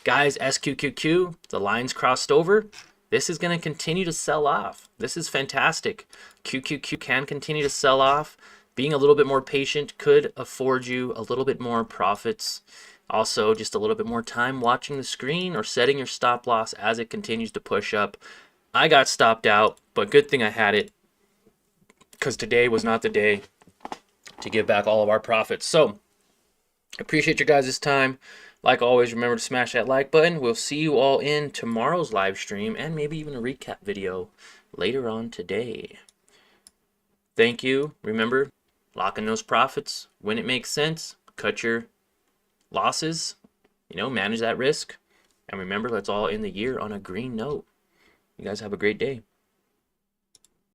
[SPEAKER 1] Guys, SQQQ, the lines crossed over. This is going to continue to sell off. This is fantastic. QQQ can continue to sell off. Being a little bit more patient could afford you a little bit more profits. Also, just a little bit more time watching the screen or setting your stop loss as it continues to push up. I got stopped out, but good thing I had it because today was not the day to give back all of our profits. So, appreciate your guys' time. Like always, remember to smash that like button. We'll see you all in tomorrow's live stream and maybe even a recap video later on today. Thank you. Remember, lock in those profits when it makes sense. Cut your losses, manage that risk. And remember, let's all end the year on a green note. You guys have a great day.